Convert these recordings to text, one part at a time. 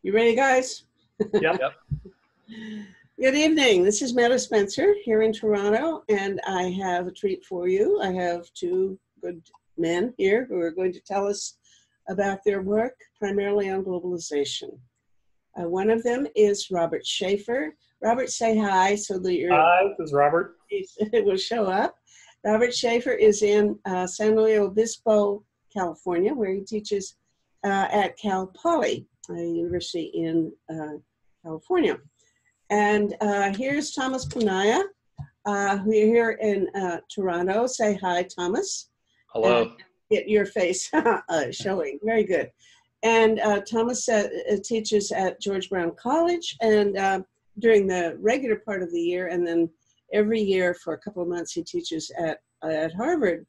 You ready, guys? Yep. Good evening. This is Metta Spencer here in Toronto, and I have a treat for you. I have two good men here who are going to tell us about their work, primarily on globalization. One of them is Robert Schaeffer. Robert, say hi so that Hi, this is Robert. It will show up. Robert Schaeffer is in San Luis Obispo, California, where he teaches at Cal Poly, a university in California. And here's Thomas Ponniah, who are here in Toronto. Say hi, Thomas. Hello. Get your face showing. Very good. And Thomas teaches at George Brown College, and during the regular part of the year, and then every year for a couple of months he teaches at Harvard.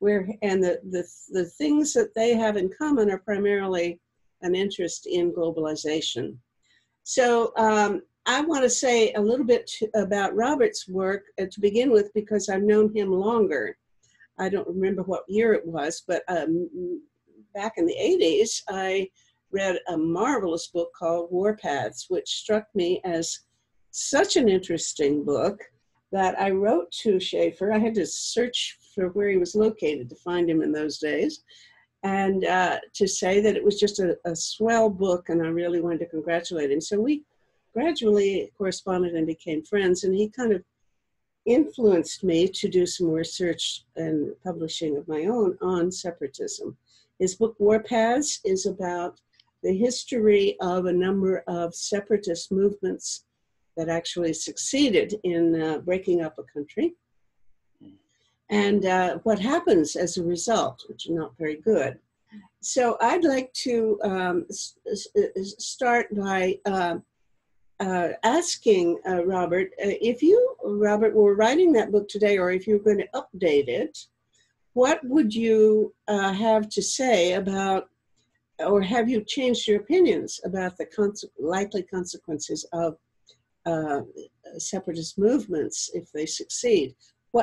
And the things that they have in common are primarily an interest in globalization. So I want to say a little bit about Robert's work to begin with, because I've known him longer. I don't remember what year it was, but back in the 80s, I read a marvelous book called Warpaths, which struck me as such an interesting book that I wrote to Schaeffer. I had to search for where he was located to find him in those days, and to say that it was just a swell book, and I really wanted to congratulate him. So we gradually corresponded and became friends, and he kind of influenced me to do some research and publishing of my own on separatism. His book Warpaths is about the history of a number of separatist movements that actually succeeded in breaking up a country, and what happens as a result, which is not very good. So I'd like to start by asking Robert, if you, Robert, were writing that book today, or if you were going to update it, what would you have to say about, or have you changed your opinions about the likely consequences of separatist movements if they succeed?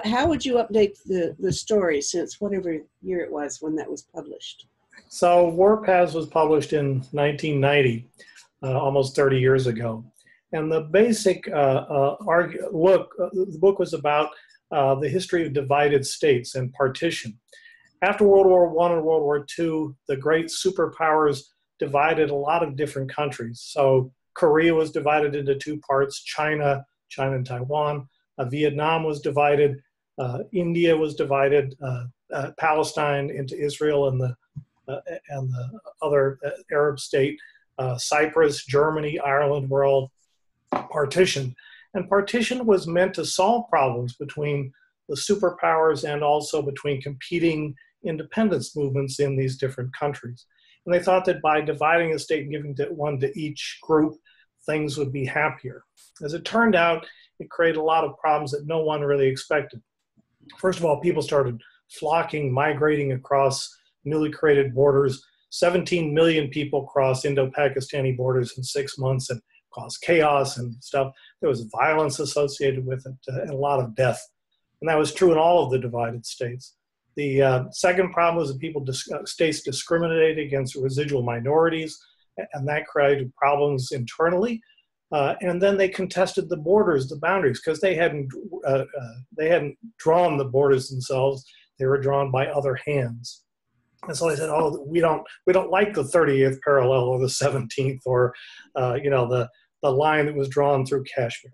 How would you update the story since whatever year it was when that was published? So Warpaths was published in 1990, almost 30 years ago. And the basic the book was about the history of divided states and partition. After World War I and World War II, the great superpowers divided a lot of different countries. So Korea was divided into two parts: China and Taiwan. Vietnam was divided. India was divided. Palestine into Israel and the other Arab state. Cyprus, Germany, Ireland were all partitioned. And partition was meant to solve problems between the superpowers and also between competing independence movements in these different countries. And they thought that by dividing a state and giving one to each group, things would be happier. As it turned out, it created a lot of problems that no one really expected. First of all, people started flocking, migrating across newly created borders. 17 million people crossed Indo-Pakistani borders in 6 months and caused chaos and stuff. There was violence associated with it and a lot of death. And that was true in all of the divided states. The second problem was that states discriminated against residual minorities, and that created problems internally. And then they contested the borders, the boundaries, because they hadn't drawn the borders themselves. They were drawn by other hands. And so they said, "Oh, we don't like the 30th parallel or the 17th or the line that was drawn through Kashmir."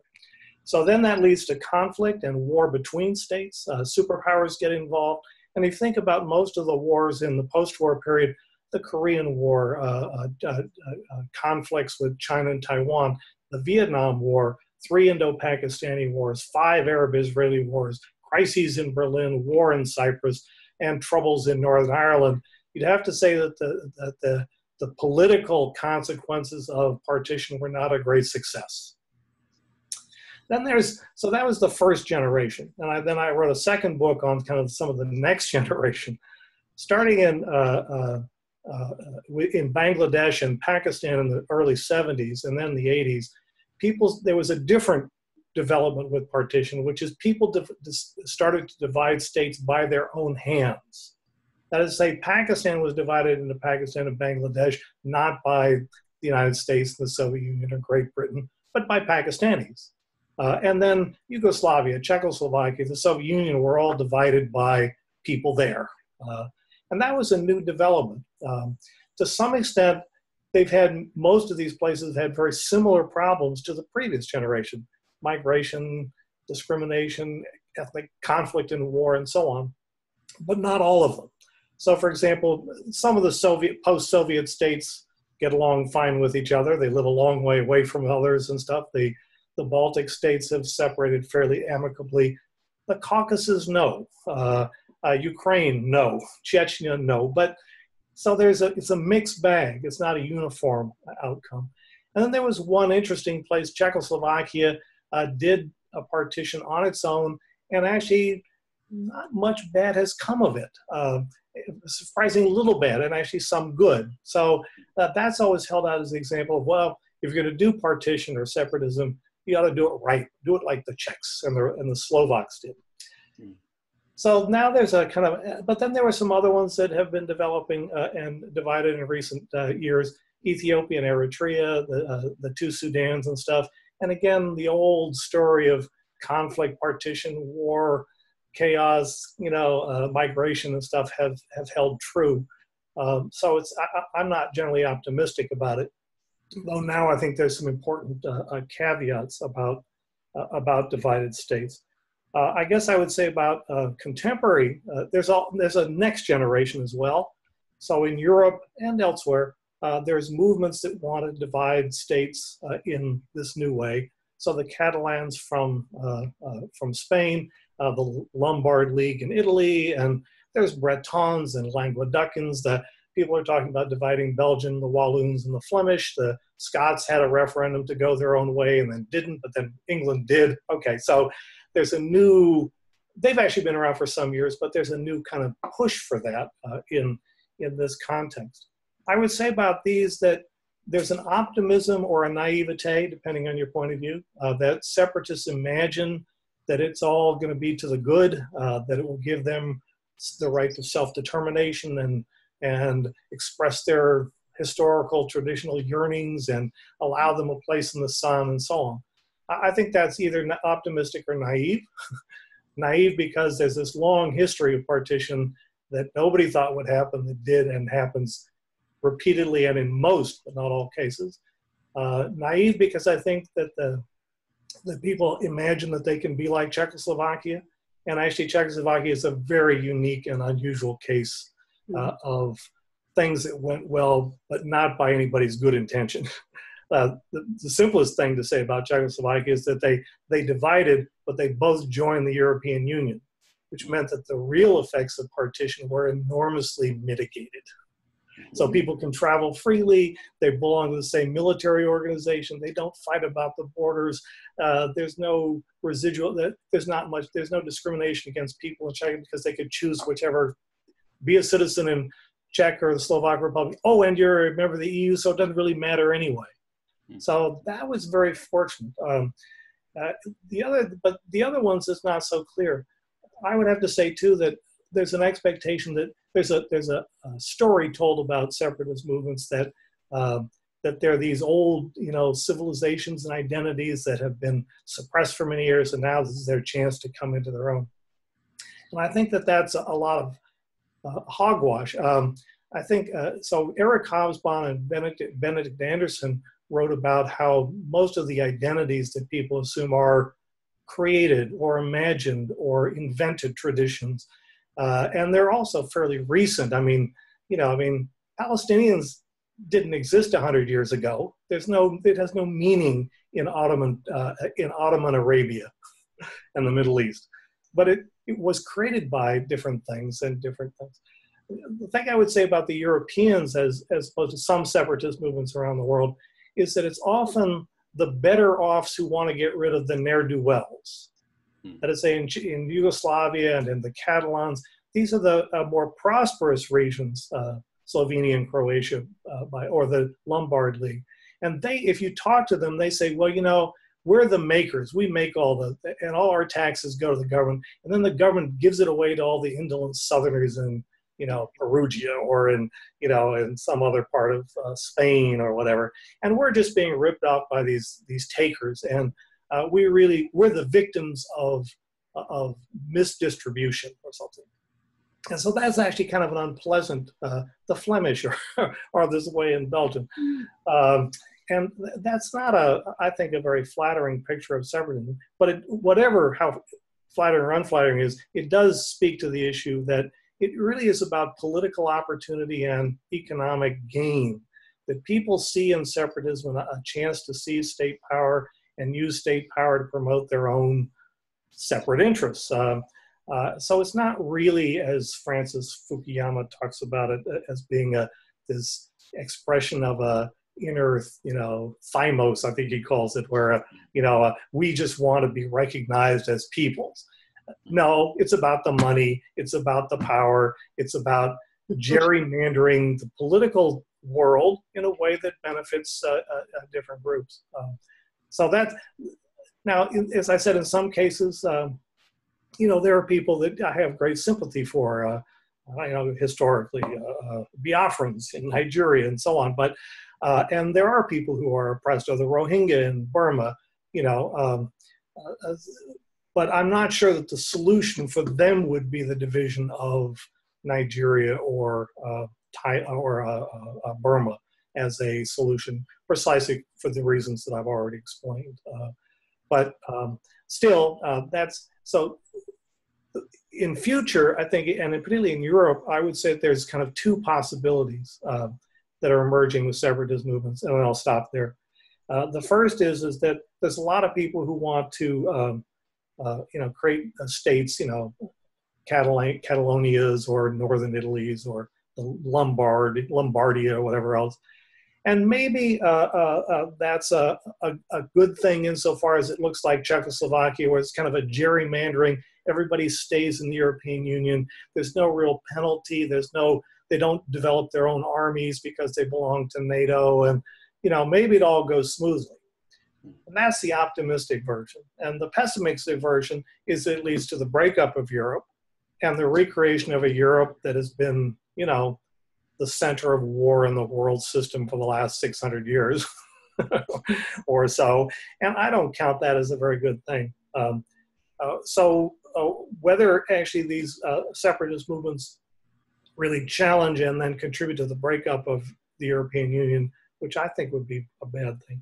So then that leads to conflict and war between states. Superpowers get involved. And if you think about most of the wars in the post-war period, the Korean War, conflicts with China and Taiwan, the Vietnam War, 3 Indo-Pakistani wars, 5 Arab-Israeli wars, crises in Berlin, war in Cyprus, and troubles in Northern Ireland, you'd have to say that the political consequences of partition were not a great success. Then so that was the first generation. And then I wrote a second book on kind of some of the next generation. Starting in Bangladesh and Pakistan in the early 70s and then the 80s, there was a different development with partition, which is people started to divide states by their own hands. That is to say, Pakistan was divided into Pakistan and Bangladesh, not by the United States, the Soviet Union, or Great Britain, but by Pakistanis. And then Yugoslavia, Czechoslovakia, the Soviet Union were all divided by people there. And that was a new development. To some extent, most of these places had very similar problems to the previous generation: migration, discrimination, ethnic conflict and war, and so on, but not all of them. So, for example, some of the post-Soviet states get along fine with each other. They live a long way away from others and stuff. The Baltic states have separated fairly amicably. The Caucasus, no. Ukraine, no. Chechnya, no. But so it's a mixed bag. It's not a uniform outcome. And then there was one interesting place. Czechoslovakia did a partition on its own, and actually not much bad has come of it. Surprising little bad, and actually some good. So that's always held out as an example of, well, if you're going to do partition or separatism, you ought to do it right. Do it like the Czechs and the Slovaks did. So now there's a kind of, but then there were some other ones that have been developing and divided in recent years: Ethiopia and Eritrea, the two Sudans and stuff. And again, the old story of conflict, partition, war, chaos, migration and stuff have held true. So I'm not generally optimistic about it, though now I think there's some important caveats about divided states. I guess I would say about contemporary, there's a next generation as well. So in Europe and elsewhere, there's movements that want to divide states in this new way. So the Catalans from Spain, the Lombard League in Italy, and there's Bretons and Languedocans. The people are talking about dividing Belgium, the Walloons and the Flemish. The Scots had a referendum to go their own way and then didn't, but then England did. Okay, so there's they've actually been around for some years, but there's a new kind of push for that in this context. I would say about these that there's an optimism or a naivete, depending on your point of view, that separatists imagine that it's all going to be to the good, that it will give them the right to self-determination and express their historical, traditional yearnings and allow them a place in the sun and so on. I think that's either optimistic or naive. Naive because there's this long history of partition that nobody thought would happen, that did and happens repeatedly and in most, but not all cases. Naive because I think that the people imagine that they can be like Czechoslovakia, and actually Czechoslovakia is a very unique and unusual case of things that went well, but not by anybody's good intention. The simplest thing to say about Czechoslovakia is that they divided, but they both joined the European Union, which meant that the real effects of partition were enormously mitigated. So people can travel freely, they belong to the same military organization, they don't fight about the borders, there's no residual, there's no discrimination against people in Czech because they could choose whichever, be a citizen in Czech or the Slovak Republic. Oh, and you're a member of the EU, so it doesn't really matter anyway. So that was very fortunate. The other ones is not so clear. I would have to say too that there's an expectation that there's a story told about separatist movements that there are these old civilizations and identities that have been suppressed for many years, and now this is their chance to come into their own. And I think that that's a lot of hogwash. I think so. Eric Hobsbawm and Benedict Anderson wrote about how most of the identities that people assume are created or imagined or invented traditions. And they're also fairly recent. I mean, Palestinians didn't exist 100 years ago. It has no meaning in Ottoman Arabia and the Middle East. But it was created by different things and different things. The thing I would say about the Europeans as opposed to some separatist movements around the world is that it's often the better offs who want to get rid of the ne'er-do-wells. That is, say, in Yugoslavia and in the Catalans, these are the more prosperous regions, Slovenia and Croatia, or the Lombard League. And if you talk to them, they say, well, we're the makers. We make and all our taxes go to the government. And then the government gives it away to all the indolent Southerners in Perugia or in some other part of Spain or whatever. And we're just being ripped off by these takers. And we're the victims of misdistribution or something. And so that's actually kind of an unpleasant, the Flemish are this way in Belgium. And that's not I think, a very flattering picture of separatism. But how flattering or unflattering is, it does speak to the issue that it really is about political opportunity and economic gain. That people see in separatism a chance to seize state power and use state power to promote their own separate interests. So it's not really, as Francis Fukuyama talks about it, as being this expression of a inner, thymos, I think he calls it, where, we just want to be recognized as peoples. No, it's about the money. It's about the power. It's about gerrymandering the political world in a way that benefits different groups. So that's, now, as I said, in some cases, there are people that I have great sympathy for, historically, Biafrans in Nigeria and so on. But and there are people who are oppressed, or the Rohingya in Burma, but I'm not sure that the solution for them would be the division of Nigeria or Burma as a solution, precisely for the reasons that I've already explained. But still, that's so. In future, I think, and particularly in Europe, I would say that there's kind of two possibilities that are emerging with separatist movements, and then I'll stop there. The first is that there's a lot of people who want to, create states, Catalonias or Northern Italy's or the Lombardia or whatever else. And maybe that's a good thing insofar as it looks like Czechoslovakia, where it's kind of a gerrymandering. Everybody stays in the European Union. There's no real penalty. They don't develop their own armies because they belong to NATO. And, maybe it all goes smoothly. And that's the optimistic version. And the pessimistic version is that it leads to the breakup of Europe and the recreation of a Europe that has been, the center of war in the world system for the last 600 years or so. And I don't count that as a very good thing. So whether actually these separatist movements really challenge and then contribute to the breakup of the European Union, which I think would be a bad thing,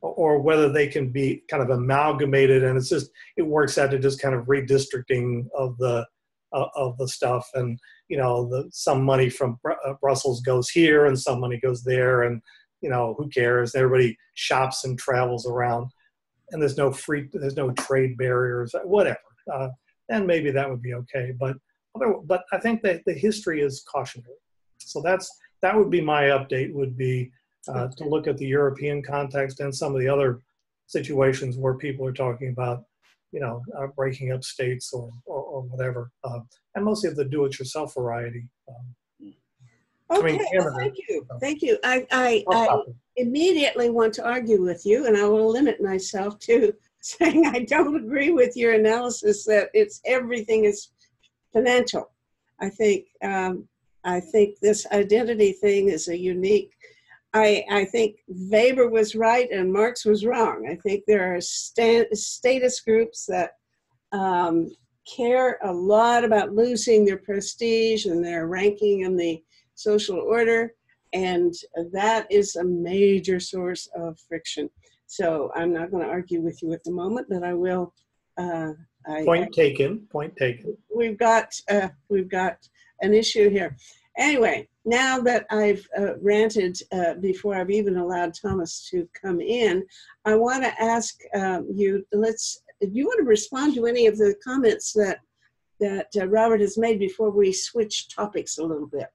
or whether they can be kind of amalgamated and it works out to just kind of redistricting of the stuff, and some money from Brussels goes here and some money goes there, and who cares? Everybody shops and travels around, and there's no trade barriers, whatever. And maybe that would be okay, but I think that the history is cautionary. So that would be my update. Would be to look at the European context and some of the other situations where people are talking about breaking up states or whatever, and mostly of the do-it-yourself variety. Okay, thank you. I immediately want to argue with you, and I will limit myself to saying I don't agree with your analysis that everything is financial. I think this identity thing is a unique. I think Weber was right and Marx was wrong. I think there are status groups that care a lot about losing their prestige and their ranking in the social order, and that is a major source of friction. So I'm not going to argue with you at the moment, but I will. Point taken. We've got an issue here. Anyway, now that I've ranted before I've even allowed Thomas to come in, I want to ask you, if you want to respond to any of the comments that Robert has made before we switch topics a little bit.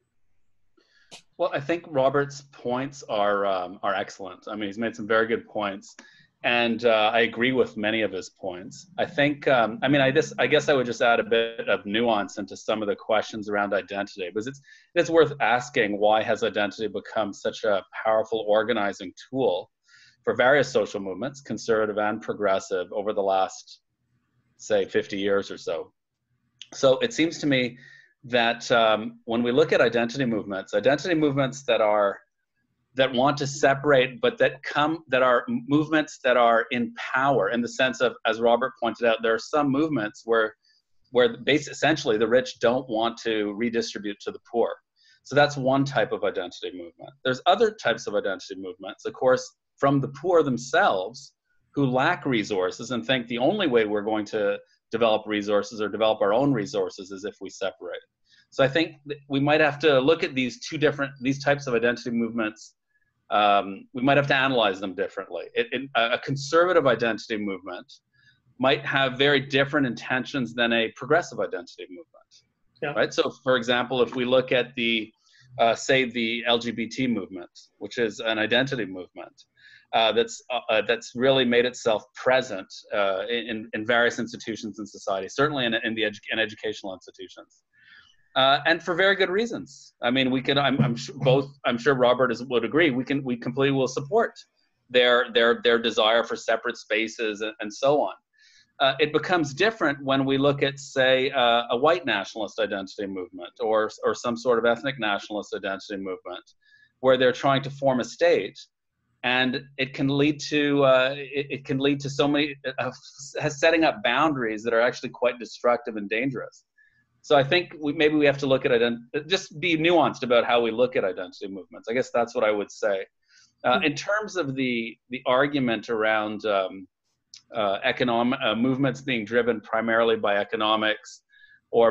Well, I think Robert's points are excellent. I mean, he's made some very good points, and I agree with many of his points. I think, I guess I would just add a bit of nuance into some of the questions around identity, because it's worth asking, why has identity become such a powerful organizing tool for various social movements, conservative and progressive, over the last, say, 50 years or so? So it seems to me that when we look at identity movements that want to separate, but that are movements that are in power, in the sense of, as Robert pointed out, there are some movements where essentially the rich don't want to redistribute to the poor. So that's one type of identity movement. There's other types of identity movements, of course, from the poor themselves, who lack resources and think the only way we're going to develop resources or develop our own resources is if we separate. So I think we might have to look at these types of identity movements. We might have to analyze them differently. A conservative identity movement might have very different intentions than a progressive identity movement. Yeah. Right. So, for example, if we look at say the LGBT movement, which is an identity movement that's really made itself present in various institutions in society, certainly in educational institutions. And for very good reasons. I mean, I'm sure Robert would agree. We completely will support their desire for separate spaces and so on. It becomes different when we look at, say, a white nationalist identity movement or some sort of ethnic nationalist identity movement, where they're trying to form a state, and it can lead to so many setting up boundaries that are actually quite destructive and dangerous. So I think maybe we have to look at it and just be nuanced about how we look at identity movements. I guess that's what I would say. In terms of the argument around economic movements being driven primarily by economics or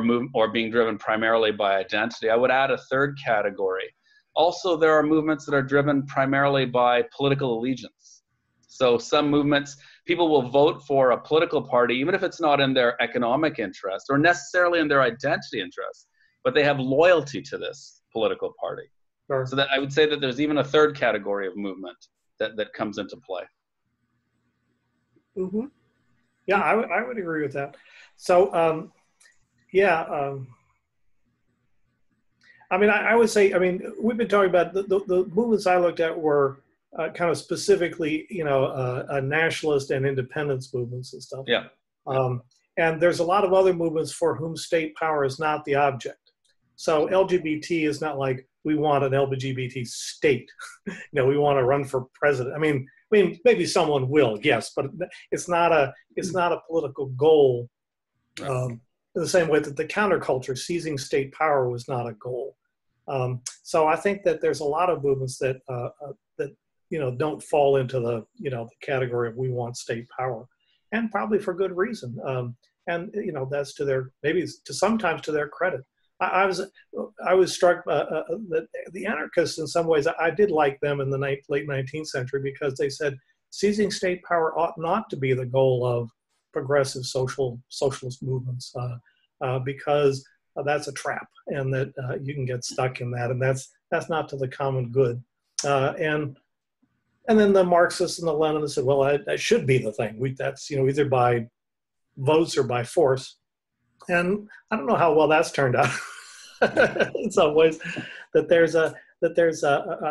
being driven primarily by identity, I would add a third category. Also, there are movements that are driven primarily by political allegiance. So some movements, people will vote for a political party, even if it's not in their economic interest or necessarily in their identity interest, but they have loyalty to this political party. Sure. So that I would say that there's even a third category of movement that comes into play. Mm-hmm. Yeah, I would agree with that. So, I mean, I would say, I mean, we've been talking about the movements I looked at were kind of specifically, nationalist and independence movements and stuff. Yeah. And there's a lot of other movements for whom state power is not the object. So LGBT is not like we want an LGBT state. We want to run for president. I mean, maybe someone will, yes, but it's not a political goal. In the same way that the counterculture, seizing state power, was not a goal. So I think that there's a lot of movements that don't fall into the the category of we want state power, and probably for good reason. And that's sometimes to their credit. I was struck that the anarchists, in some ways, I did like them in the late 19th century, because they said seizing state power ought not to be the goal of progressive socialist movements, because that's a trap, and that you can get stuck in that, and that's not to the common good. And then the Marxists and the Leninists said, well, that should be the thing. That's either by votes or by force. And I don't know how well that's turned out in some ways. That there's a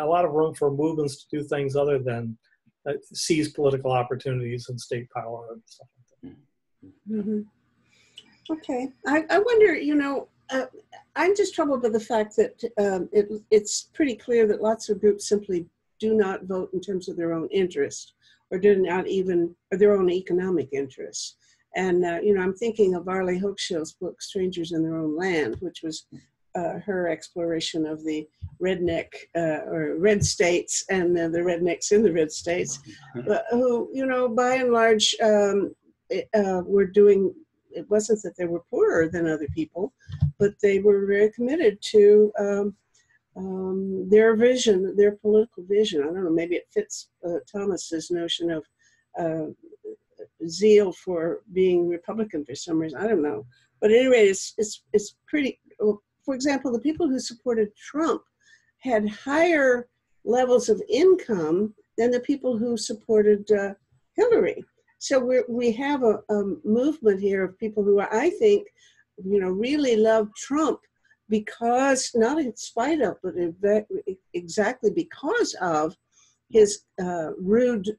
lot of room for movements to do things other than seize political opportunities and state power and stuff like that. Mm-hmm. Okay, I wonder. I'm just troubled by the fact that it's pretty clear that lots of groups simply do not vote in terms of their own interest, or their own economic interests. And, I'm thinking of Arlie Hochschild's book, Strangers in Their Own Land, which was her exploration of the redneck or red states and the rednecks in the red states, who, by and large, were doing, it wasn't that they were poorer than other people, but they were very committed to their vision, their political vision. I don't know, maybe it fits Thomas's notion of zeal for being Republican for some reason. I don't know. But anyway, it's pretty, for example, the people who supported Trump had higher levels of income than the people who supported Hillary. So we have a movement here of people who I think, really love Trump because, not in spite of, but exactly because of his rude,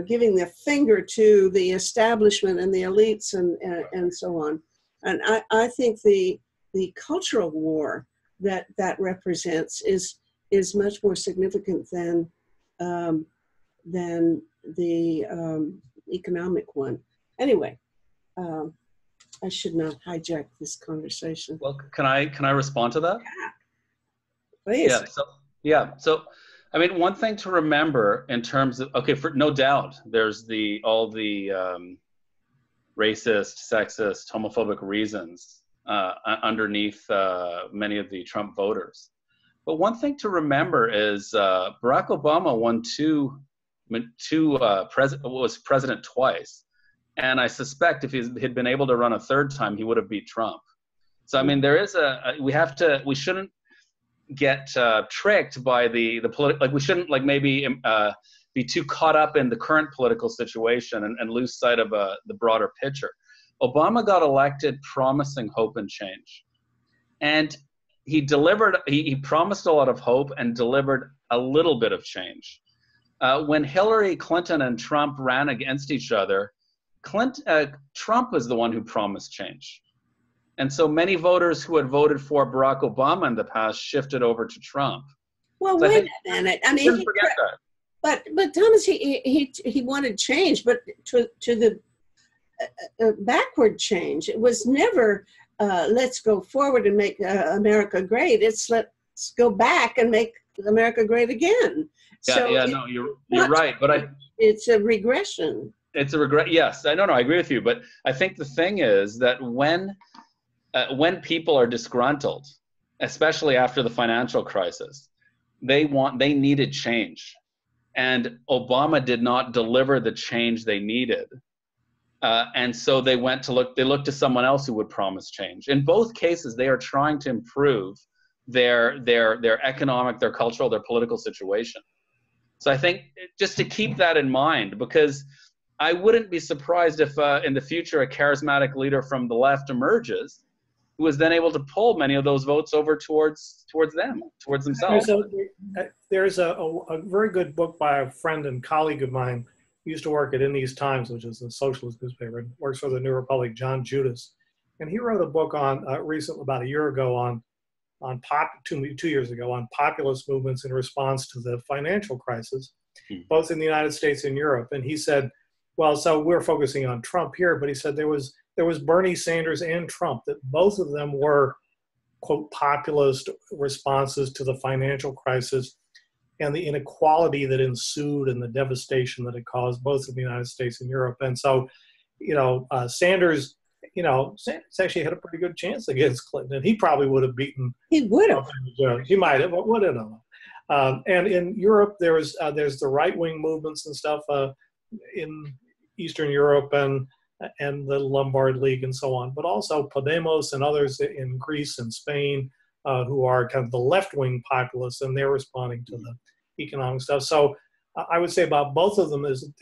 giving the finger to the establishment and the elites and so on. And I think the the cultural war that represents is much more significant than the economic one. Anyway, I should not hijack this conversation. Well, can I respond to that? Please. So I mean, one thing to remember in terms of, okay, for no doubt, there's all the racist, sexist, homophobic reasons underneath many of the Trump voters. But one thing to remember is Barack Obama was president twice. And I suspect if he'd been able to run a third time, he would have beat Trump. So, I mean, there is we shouldn't get tricked by the political, like we shouldn't maybe be too caught up in the current political situation and lose sight of the broader picture. Obama got elected promising hope and change. And he delivered, he promised a lot of hope and delivered a little bit of change. When Hillary Clinton and Trump ran against each other, Trump was the one who promised change. And so many voters who had voted for Barack Obama in the past shifted over to Trump. Well, so wait a minute. I mean, forget that. But Thomas, he wanted change, but to the backward change. It was never let's go forward and make America great. It's let's go back and make America great again. No, you're right. But it's a regression. It's a regret. Yes, I agree with you. But I think the thing is that when people are disgruntled, especially after the financial crisis, they needed change, and Obama did not deliver the change they needed, and so they looked to someone else who would promise change. In both cases, they are trying to improve their economic, their cultural, their political situation. So I think just to keep that in mind, because I wouldn't be surprised if in the future a charismatic leader from the left emerges, who was then able to pull many of those votes over towards themselves. There's a very good book by a friend and colleague of mine who used to work at In These Times, which is a socialist newspaper, and works for the New Republic, John Judas. And he wrote a book on recently, about a year ago, on 2 years ago, on populist movements in response to the financial crisis, both in the United States and Europe. And he said, well, so we're focusing on Trump here, but he said there was Bernie Sanders and Trump, that both of them were, quote, populist responses to the financial crisis and the inequality that ensued and the devastation that it caused both in the United States and Europe. And so, Sanders, Sanders actually had a pretty good chance against Clinton, and he probably would have beaten. He would have. He might have, but would have. And in Europe, there's the right-wing movements and stuff in Eastern Europe and the Lombard League and so on, but also Podemos and others in Greece and Spain who are kind of the left-wing populists, and they're responding to the economic stuff. So I would say about both of them is that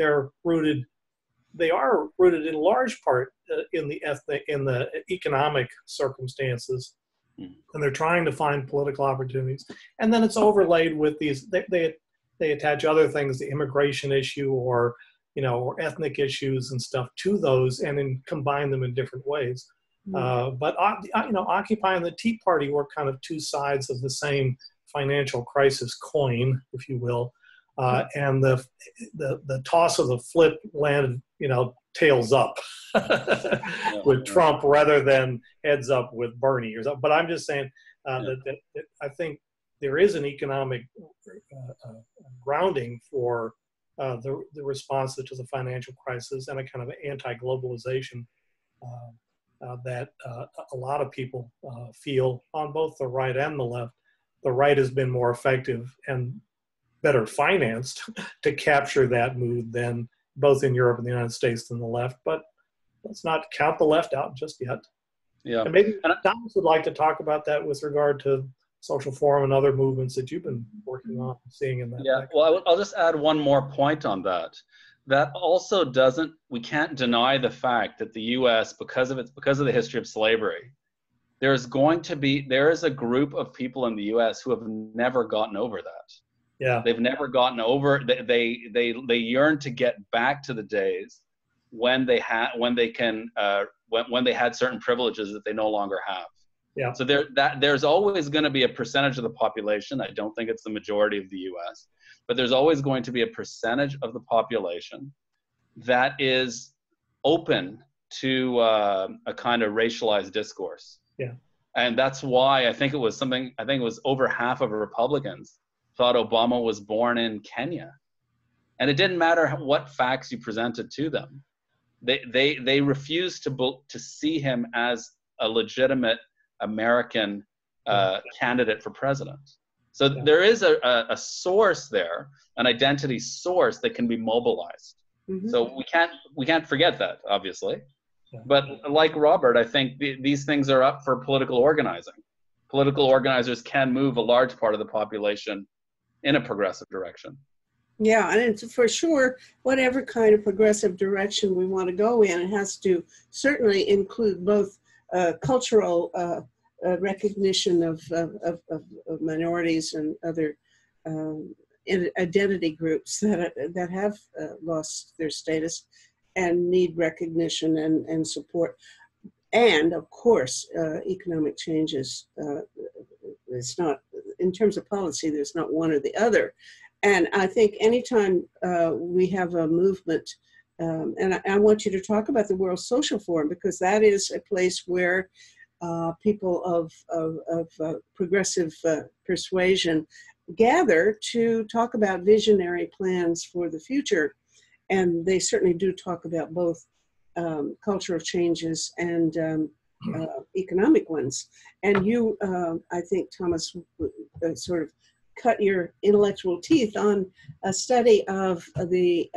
they are rooted in large part in the economic circumstances, and they're trying to find political opportunities. And then it's overlaid with these, they attach other things, the immigration issue or ethnic issues and stuff to those, and then combine them in different ways. But Occupy and the Tea Party were kind of two sides of the same financial crisis coin, if you will. And the toss of the flip landed, tails up with Trump rather than heads up with Bernie or something. But I'm just saying that I think there is an economic grounding for the response to the financial crisis and a kind of anti-globalization that a lot of people feel on both the right and the left. The right has been more effective and better financed to capture that mood than both in Europe and the United States than the left. But let's not count the left out just yet. Yeah. And maybe Thomas would like to talk about that with regard to social forum and other movements that you've been working on, seeing in that. Yeah, well, I'll just add one more point on that. That also we can't deny the fact that the U.S., because of the history of slavery, there is a group of people in the U.S. who have never gotten over that. Yeah, they've never gotten over. They yearn to get back to the days when they had certain privileges that they no longer have. Yeah. So there's always going to be a percentage of the population. I don't think it's the majority of the U.S., but there's always going to be a percentage of the population that is open to a kind of racialized discourse. Yeah. And that's why I think it was over half of Republicans thought Obama was born in Kenya. And it didn't matter what facts you presented to them. They refused to see him as a legitimate American candidate for president. So there is a source there, an identity source that can be mobilized. Mm-hmm. So we can't forget that, obviously. Yeah. But like Robert, I think these things are up for political organizing. Political organizers can move a large part of the population in a progressive direction. Yeah, and it's for sure, whatever kind of progressive direction we want to go in, it has to certainly include both cultural recognition of minorities and other identity groups that have lost their status and need recognition and support. And of course, economic changes. It's not, in terms of policy, there's not one or the other. And I think anytime we have a movement, and I want you to talk about the World Social Forum, because that is a place where people of progressive persuasion gather to talk about visionary plans for the future. And they certainly do talk about both cultural changes and economic ones. And you, I think, Thomas, sort of cut your intellectual teeth on a study of the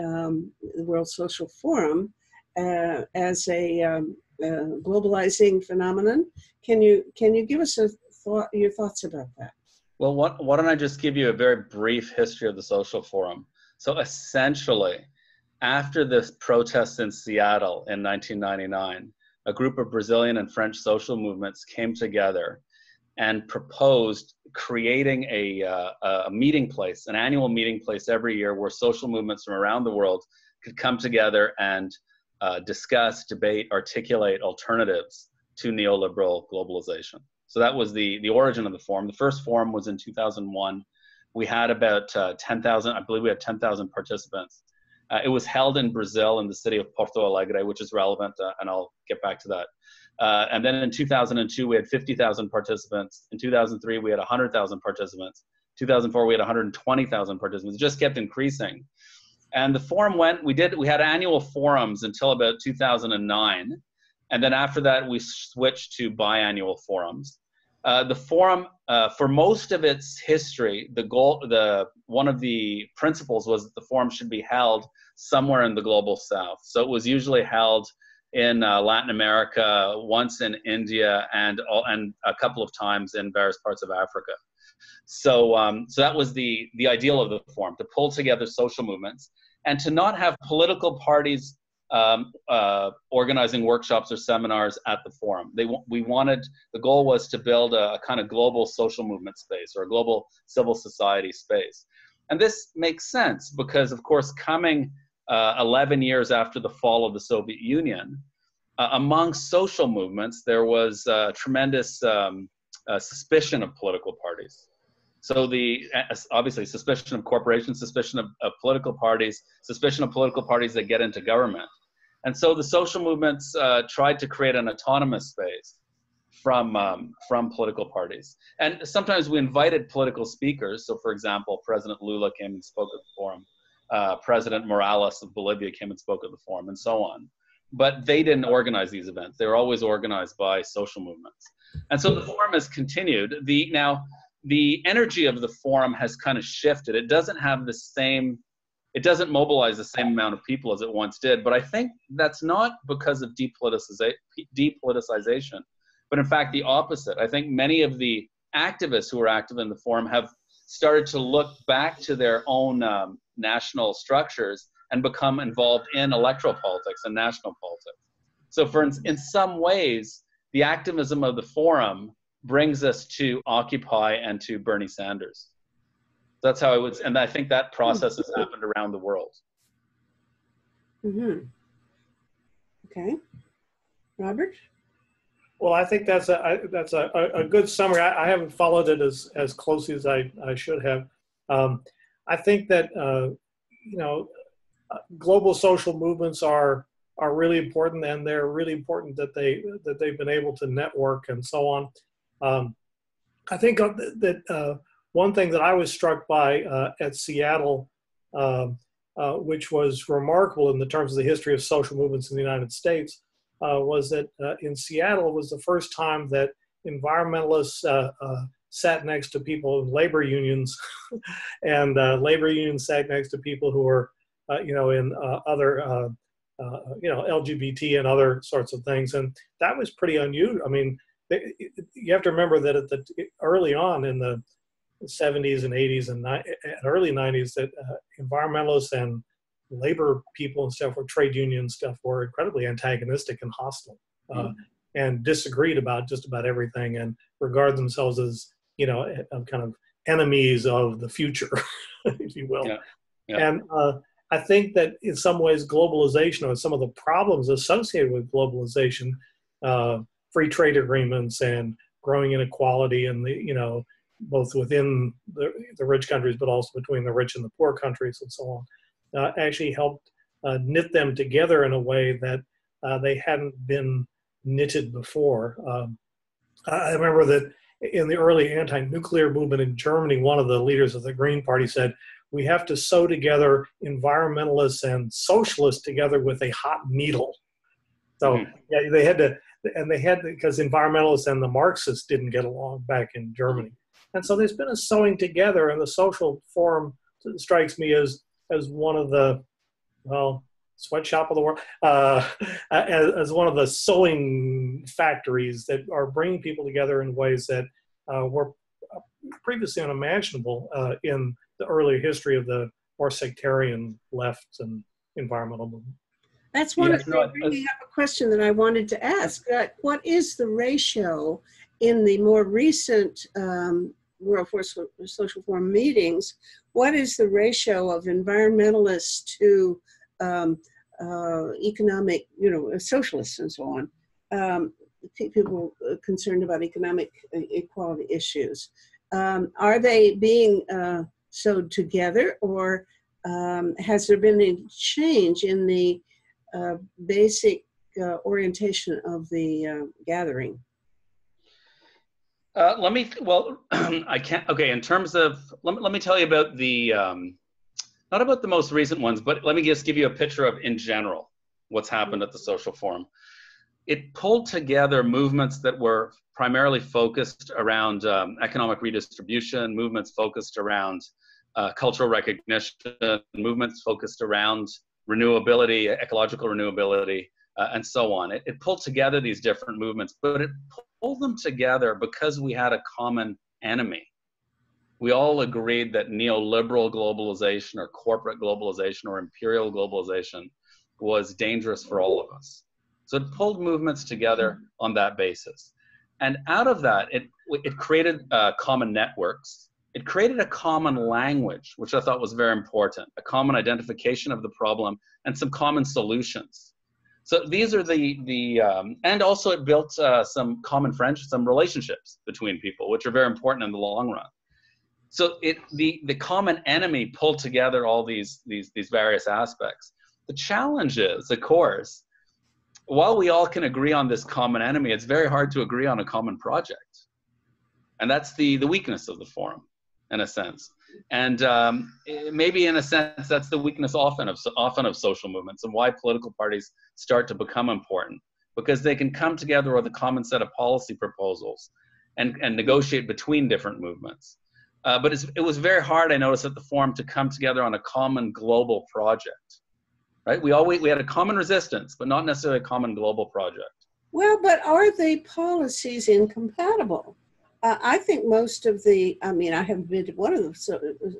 World Social Forum as a globalizing phenomenon. Can you give us your thoughts about that? Well, why don't I just give you a very brief history of the Social Forum? So essentially, after the protests in Seattle in 1999, a group of Brazilian and French social movements came together and proposed creating a meeting place, an annual meeting place every year where social movements from around the world could come together and discuss, debate, articulate alternatives to neoliberal globalization. So that was the origin of the forum. The first forum was in 2001. We had about 10,000, I believe we had 10,000 participants. It was held in Brazil in the city of Porto Alegre, which is relevant, and I'll get back to that. And then in 2002, we had 50,000 participants. In 2003, we had 100,000 participants. 2004, we had 120,000 participants. It just kept increasing. And the forum we had annual forums until about 2009. And then after that, we switched to biannual forums. The forum, for most of its history, one of the principles was that the forum should be held somewhere in the global south. So it was usually held in Latin America, once in India, and a couple of times in various parts of Africa. So that was the ideal of the forum, to pull together social movements and to not have political parties organizing workshops or seminars at the forum. The goal was to build a kind of global social movement space, or a global civil society space. And this makes sense because, of course, coming 11 years after the fall of the Soviet Union, among social movements, there was tremendous suspicion of political parties. So obviously suspicion of corporations, suspicion of political parties, suspicion of political parties that get into government. And so the social movements tried to create an autonomous space from political parties. And sometimes we invited political speakers. So for example, President Lula came and spoke at the forum. President Morales of Bolivia came and spoke at the forum, and so on. But they didn't organize these events. They were always organized by social movements. And so the forum has continued. The energy of the forum has kind of shifted. It doesn't mobilize the same amount of people as it once did. But I think that's not because of depoliticization, but in fact the opposite. I think many of the activists who are active in the forum have started to look back to their own national structures and become involved in electoral politics and national politics. So in some ways, the activism of the forum brings us to Occupy and to Bernie Sanders. That's how I would, and I think that process has happened around the world. Mm-hmm. Okay. Robert? Well, I think that's a good summary. I haven't followed it as closely as I should have. I think that global social movements are really important, and they're really important that they've been able to network and so on. I think that one thing that I was struck by at Seattle, which was remarkable in the terms of the history of social movements in the United States, was that in Seattle it was the first time that environmentalists sat next to people in labor unions, and labor unions sat next to people who were, in other, LGBT and other sorts of things, and that was pretty unusual. I mean, you have to remember that early on in the 70s and 80s and early 90s, that environmentalists and labor people and stuff, or trade union stuff, were incredibly antagonistic and hostile, and disagreed about just about everything, and regard themselves as, kind of enemies of the future, if you will. Yeah. And I think that in some ways globalization, or some of the problems associated with globalization, free trade agreements and growing inequality, and both within the rich countries, but also between the rich and the poor countries and so on, actually helped knit them together in a way that they hadn't been knitted before. I remember that in the early anti-nuclear movement in Germany, one of the leaders of the Green Party said, "We have to sew together environmentalists and socialists together with a hot needle." So yeah, they had to, because environmentalists and the Marxists didn't get along back in Germany. And so there's been a sewing together, and the social forum strikes me as one of the, sweatshop of the world, as one of the sewing factories that are bringing people together in ways that were previously unimaginable in the earlier history of the more sectarian left and environmental movement. That's one of the bringing up a question that I wanted to ask. What is the ratio in the more recent World Social Forum meetings? What is the ratio of environmentalists to economic, socialists and so on, people concerned about economic equality issues? Are they being sewed together, or has there been a change in the basic orientation of the gathering? I can't, okay, in terms of, let me tell you about the, not about the most recent ones, but let me just give you a picture of, in general, what's happened at the Social Forum. It pulled together movements that were primarily focused around economic redistribution, movements focused around cultural recognition, movements focused around renewability, ecological renewability, and so on. It pulled together these different movements, but it pulled them together because we had a common enemy. We all agreed that neoliberal globalization, or corporate globalization, or imperial globalization was dangerous for all of us. So it pulled movements together on that basis. And out of that, it created common networks. It created a common language, which I thought was very important, a common identification of the problem and some common solutions. So these are and also it built some common friendships, some relationships between people, which are very important in the long run. So the common enemy pulled together all these various aspects. The challenge is, of course, while we all can agree on this common enemy, it's very hard to agree on a common project. And that's the weakness of the forum, in a sense. And maybe in a sense, that's the weakness often of social movements, and why political parties start to become important, because they can come together with a common set of policy proposals and negotiate between different movements. But it was very hard, I noticed, at the forum to come together on a common global project, right? We had a common resistance, but not necessarily a common global project. Well, but are the policies incompatible? I think most of I haven't been to one of the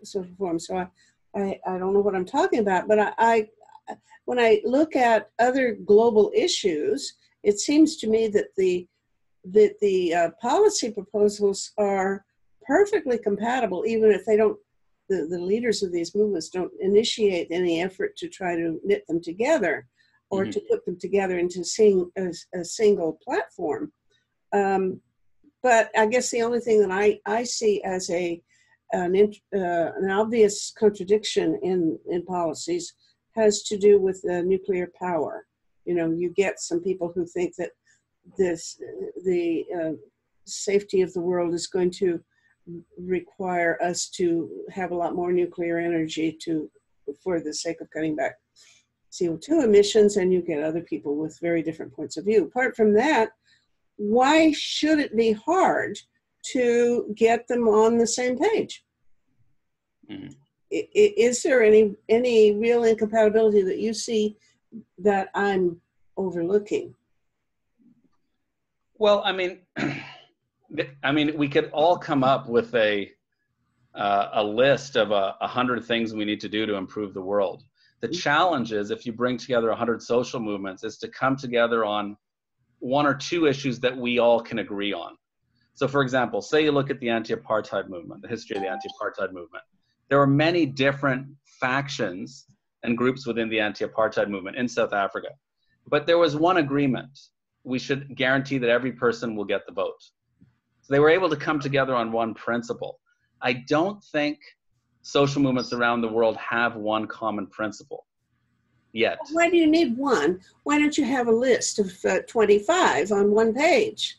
social forums, so I don't know what I'm talking about, but when I look at other global issues, it seems to me that the policy proposals are perfectly compatible, even if they don't, the leaders of these movements don't initiate any effort to try to knit them together or to put them together into a single platform. But I guess the only thing that I see as an obvious contradiction in policies has to do with nuclear power. You know, you get some people who think that the safety of the world is going to require us to have a lot more nuclear energy for the sake of cutting back CO2 emissions, and you get other people with very different points of view. Apart from that, why should it be hard to get them on the same page? Mm-hmm. Is there any real incompatibility that you see that I'm overlooking? Well, I mean, we could all come up with a list of 100 things we need to do to improve the world. The challenge is, if you bring together 100 social movements, is to come together on one or two issues that we all can agree on. So, for example, say you look at the anti-apartheid movement, the history of the anti-apartheid movement. There were many different factions and groups within the anti-apartheid movement in South Africa. But there was one agreement. We should guarantee that every person will get the vote. So they were able to come together on one principle. I don't think social movements around the world have one common principle yet. Why do you need one? Why don't you have a list of 25 on one page?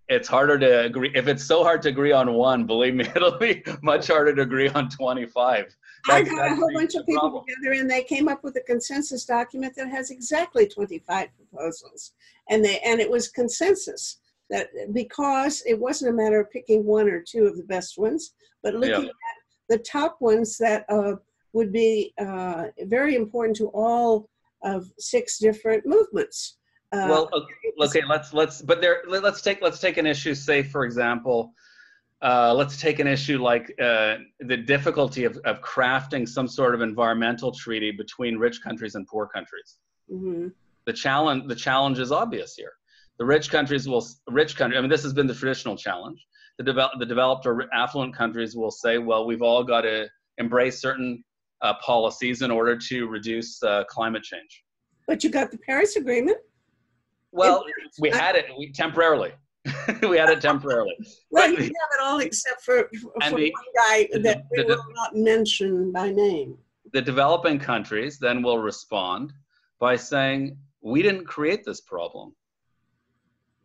It's harder to agree. If it's so hard to agree on one, believe me, it'll be much harder to agree on 25. I got a whole bunch of people together, and they came up with a consensus document that has exactly 25 proposals. And it was consensus, that because it wasn't a matter of picking one or two of the best ones, but looking at the top ones that would be very important to all of 6 different movements. Well, okay, let's take an issue. Say, for example, let's take an issue like the difficulty of crafting some sort of environmental treaty between rich countries and poor countries. Mm-hmm. The challenge is obvious here. The rich countries, I mean, this has been the traditional challenge. The developed or affluent countries will say, well, we've all got to embrace certain policies in order to reduce climate change. But you got the Paris Agreement. Well, we had it temporarily. We had it temporarily. Well, you have it all except for one guy that we will not mention by name. The developing countries then will respond by saying, we didn't create this problem.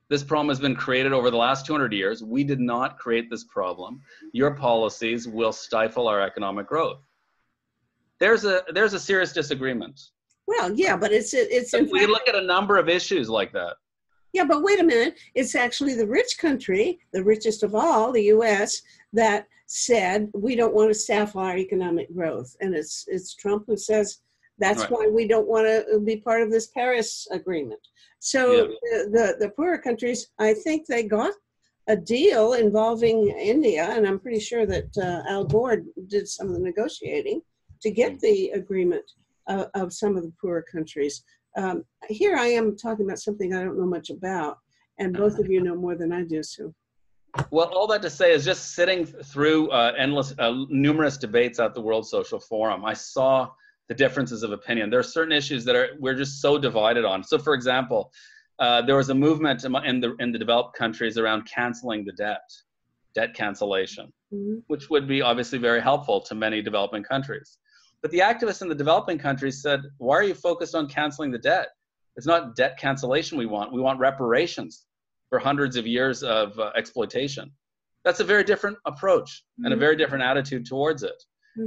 This problem has been created over the last 200 years. We did not create this problem. Your policies will stifle our economic growth. There's a serious disagreement. Well, yeah, but it's we can look at a number of issues like that. Yeah, but wait a minute. It's actually the rich country, the richest of all, the U.S., that said we don't want to stifle our economic growth, and it's Trump who says that's right. Why we don't want to be part of this Paris Agreement. So the poorer countries, I think they got a deal involving India, and I'm pretty sure that Al Gore did some of the negotiating to get the agreement of some of the poorer countries. Here I am talking about something I don't know much about, and both of you know more than I do, so. Well, all that to say is just sitting through numerous debates at the World Social Forum, I saw the differences of opinion. There are certain issues that we're just so divided on. So, for example, there was a movement in the developed countries around canceling the debt cancellation, which would be obviously very helpful to many developing countries. But the activists in the developing countries said, why are you focused on canceling the debt? It's not debt cancellation we want. We want reparations for hundreds of years of exploitation. That's a very different approach and a very different attitude towards it.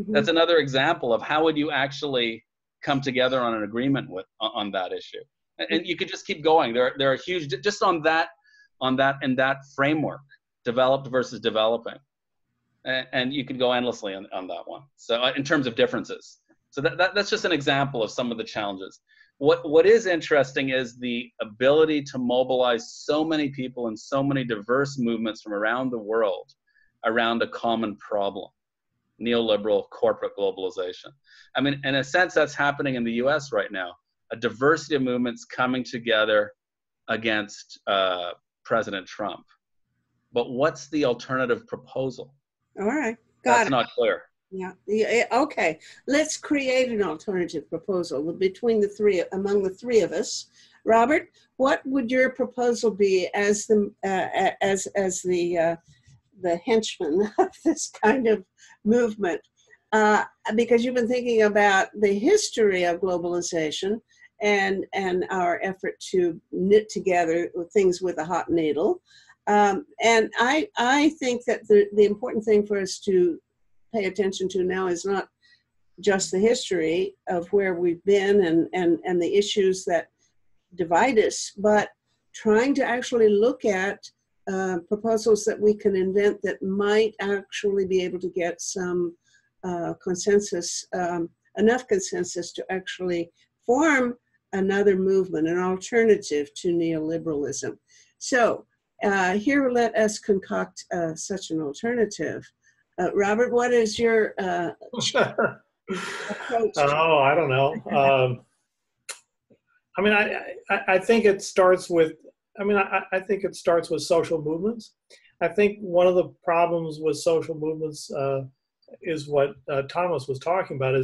That's another example of how would you actually come together on an agreement on that issue. And you could just keep going. There are huge, just in that framework, developed versus developing. And you could go endlessly on that one. So in terms of differences. So that's just an example of some of the challenges. What is interesting is the ability to mobilize so many people and so many diverse movements from around the world around a common problem: neoliberal corporate globalization. I mean, in a sense, that's happening in the US right now. A diversity of movements coming together against President Trump. But what's the alternative proposal? All right. That's not clear. Yeah. Yeah. Okay. Let's create an alternative proposal between the three, among the three of us. Robert, what would your proposal be as the henchman of this kind of movement? Because you've been thinking about the history of globalization and our effort to knit together things with a hot needle. And I think that the important thing for us to pay attention to now is not just the history of where we've been and the issues that divide us, but trying to actually look at proposals that we can invent that might actually be able to get some consensus, enough consensus to actually form another movement, an alternative to neoliberalism. So here, let us concoct such an alternative. Robert, what is your approach? Oh, I don't know. I mean, I think it starts with, I think it starts with social movements. I think one of the problems with social movements is what Thomas was talking about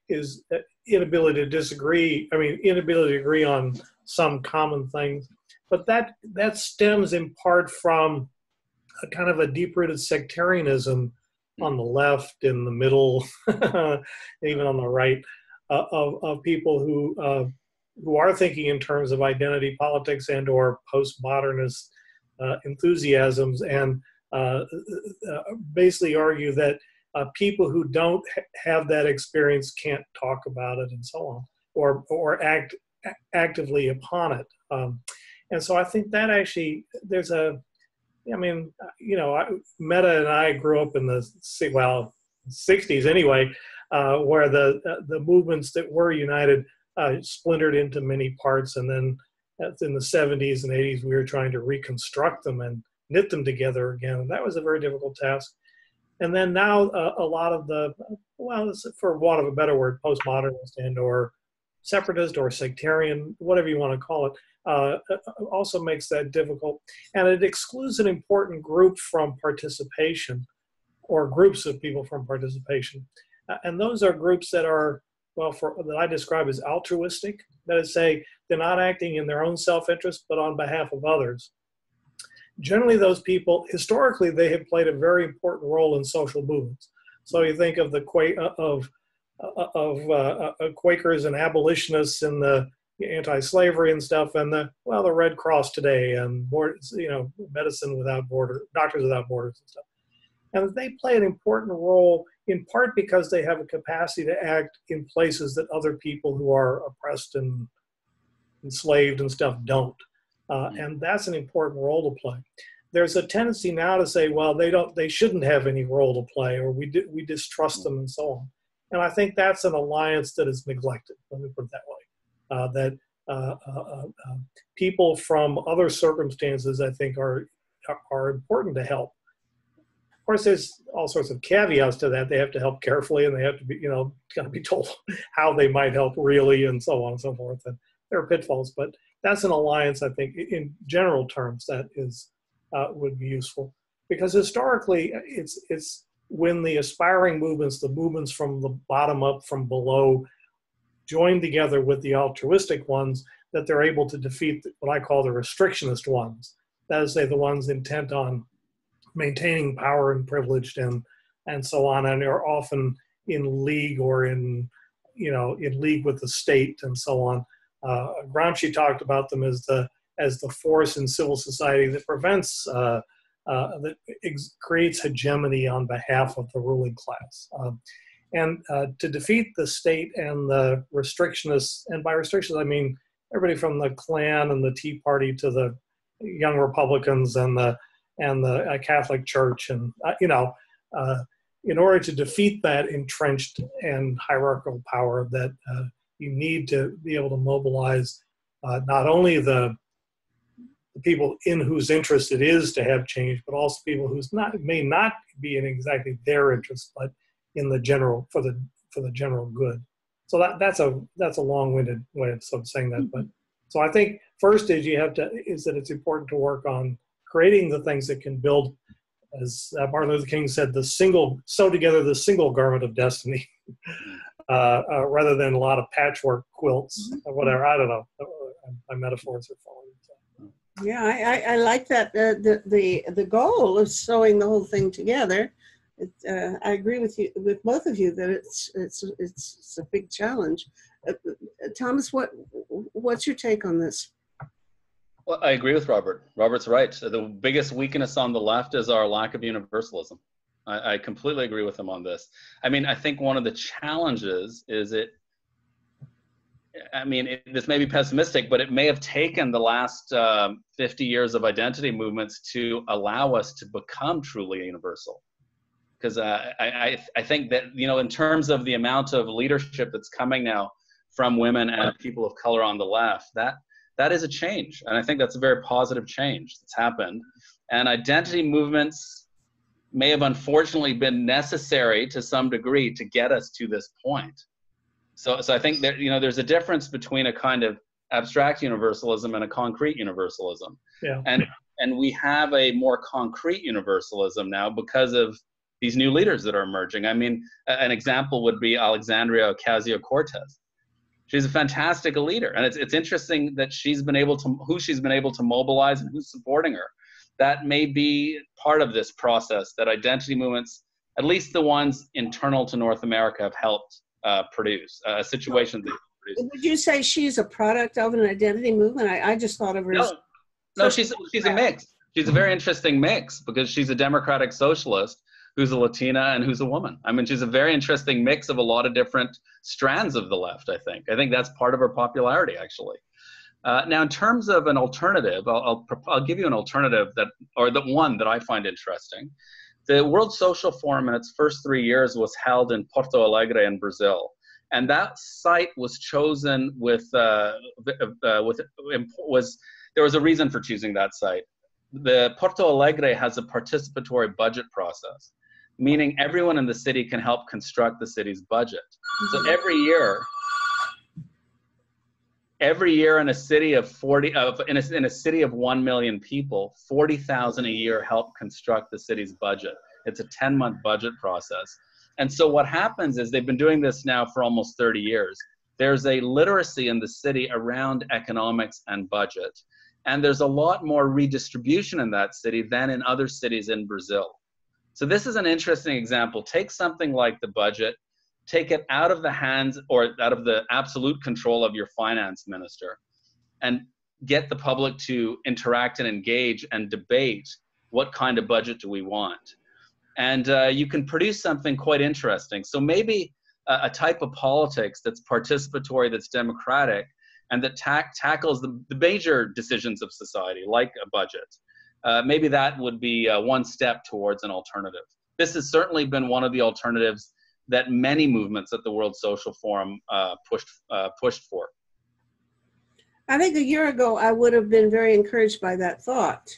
is inability to disagree. I mean, inability to agree on some common things. But that stems in part from a kind of a deep-rooted sectarianism on the left, in the middle, even on the right, of people who are thinking in terms of identity politics and or postmodernist enthusiasms, and basically argue that people who don't have that experience can't talk about it and so on, or act actively upon it. And so I think that actually there's Metta and I grew up in the 60s anyway, where the movements that were united splintered into many parts, and then in the 70s and 80s we were trying to reconstruct them and knit them together again, and that was a very difficult task. And then now a lot of the, for want of a better word, postmodernist and or separatist or sectarian, whatever you want to call it, also makes that difficult. And it excludes an important group from participation, or groups of people from participation. And those are groups that are, that I describe as altruistic. That is, say, they're not acting in their own self-interest, but on behalf of others. Generally, those people, historically, they have played a very important role in social movements. So you think of the Quakers and abolitionists and the anti-slavery and stuff, and the Red Cross today, and Medicine Without Borders, Doctors Without Borders and stuff. And they play an important role in part because they have a capacity to act in places that other people who are oppressed and enslaved and stuff don't. And that's an important role to play. There's a tendency now to say, well, they shouldn't have any role to play, or we distrust them and so on. And I think that's an alliance that is neglected, let me put it that way. People from other circumstances, I think, are important to help. Of course, there's all sorts of caveats to that. They have to help carefully, and they have to be, kind of be told how they might help really, and so on and so forth. And there are pitfalls, but that's an alliance, I think, in general terms, that is would be useful, because historically, it's when the aspiring movements, the movements from the bottom up, from below, join together with the altruistic ones, that they're able to defeat what I call the restrictionist ones. That is, say, the ones intent on maintaining power and privilege and so on, and are often in league or in league with the state and so on. Gramsci talked about them as the force in civil society that prevents creates hegemony on behalf of the ruling class. And to defeat the state and the restrictionists, and by restrictions I mean everybody from the Klan and the Tea Party to the Young Republicans and the Catholic Church, and in order to defeat that entrenched and hierarchical power, that you need to be able to mobilize not only the people in whose interest it is to have change, but also people whose may not be in exactly their interest, but in the general, for the general good. So that's a long-winded way of saying that. But so I think first is that it's important to work on creating the things that can build as Martin Luther King said, sew together the single garment of destiny, rather than a lot of patchwork quilts or whatever. I don't know. My metaphors are falling. Yeah, I like that, the goal of sewing the whole thing together. I agree with both of you that it's a big challenge. Thomas, what's your take on this? Well, I agree with Robert. Robert's right. The biggest weakness on the left is our lack of universalism. I completely agree with him on this. I mean, I think one of the challenges is this may be pessimistic, but it may have taken the last 50 years of identity movements to allow us to become truly universal. Because I think that, in terms of the amount of leadership that's coming now from women and people of color on the left, that is a change. And I think that's a very positive change that's happened. And identity movements may have unfortunately been necessary to some degree to get us to this point. So I think that, there's a difference between a kind of abstract universalism and a concrete universalism. Yeah. And we have a more concrete universalism now because of these new leaders that are emerging. I mean, an example would be Alexandria Ocasio-Cortez. She's a fantastic leader, and it's interesting that she's been able to mobilize and who's supporting her. That may be part of this process that identity movements, at least the ones internal to North America, have helped produce a situation that produce. Would you say she's a product of an identity movement? I just thought of her as... No, she's a mix. She's a very interesting mix because she's a democratic socialist who's a Latina and who's a woman. I mean, she's a very interesting mix of a lot of different strands of the left, I think. I think that's part of her popularity, actually. Now, in terms of an alternative, I'll give you an alternative the one that I find interesting. The World Social Forum in its first 3 years was held in Porto Alegre in Brazil. And that site was chosen there was a reason for choosing that site. The Porto Alegre has a participatory budget process, meaning everyone in the city can help construct the city's budget. So every year in a city of 1 million people, 40,000 a year help construct the city's budget. It's a 10-month budget process. And so what happens is they've been doing this now for almost 30 years. There's a literacy in the city around economics and budget. And there's a lot more redistribution in that city than in other cities in Brazil. So this is an interesting example. Take something like the budget, take it out of the hands or out of the absolute control of your finance minister, and get the public to interact and engage and debate what kind of budget do we want. And you can produce something quite interesting. So maybe a type of politics that's participatory, that's democratic, and that tackles the major decisions of society, like a budget. Maybe that would be one step towards an alternative. This has certainly been one of the alternatives that many movements at the World Social Forum pushed for. I think a year ago, I would have been very encouraged by that thought.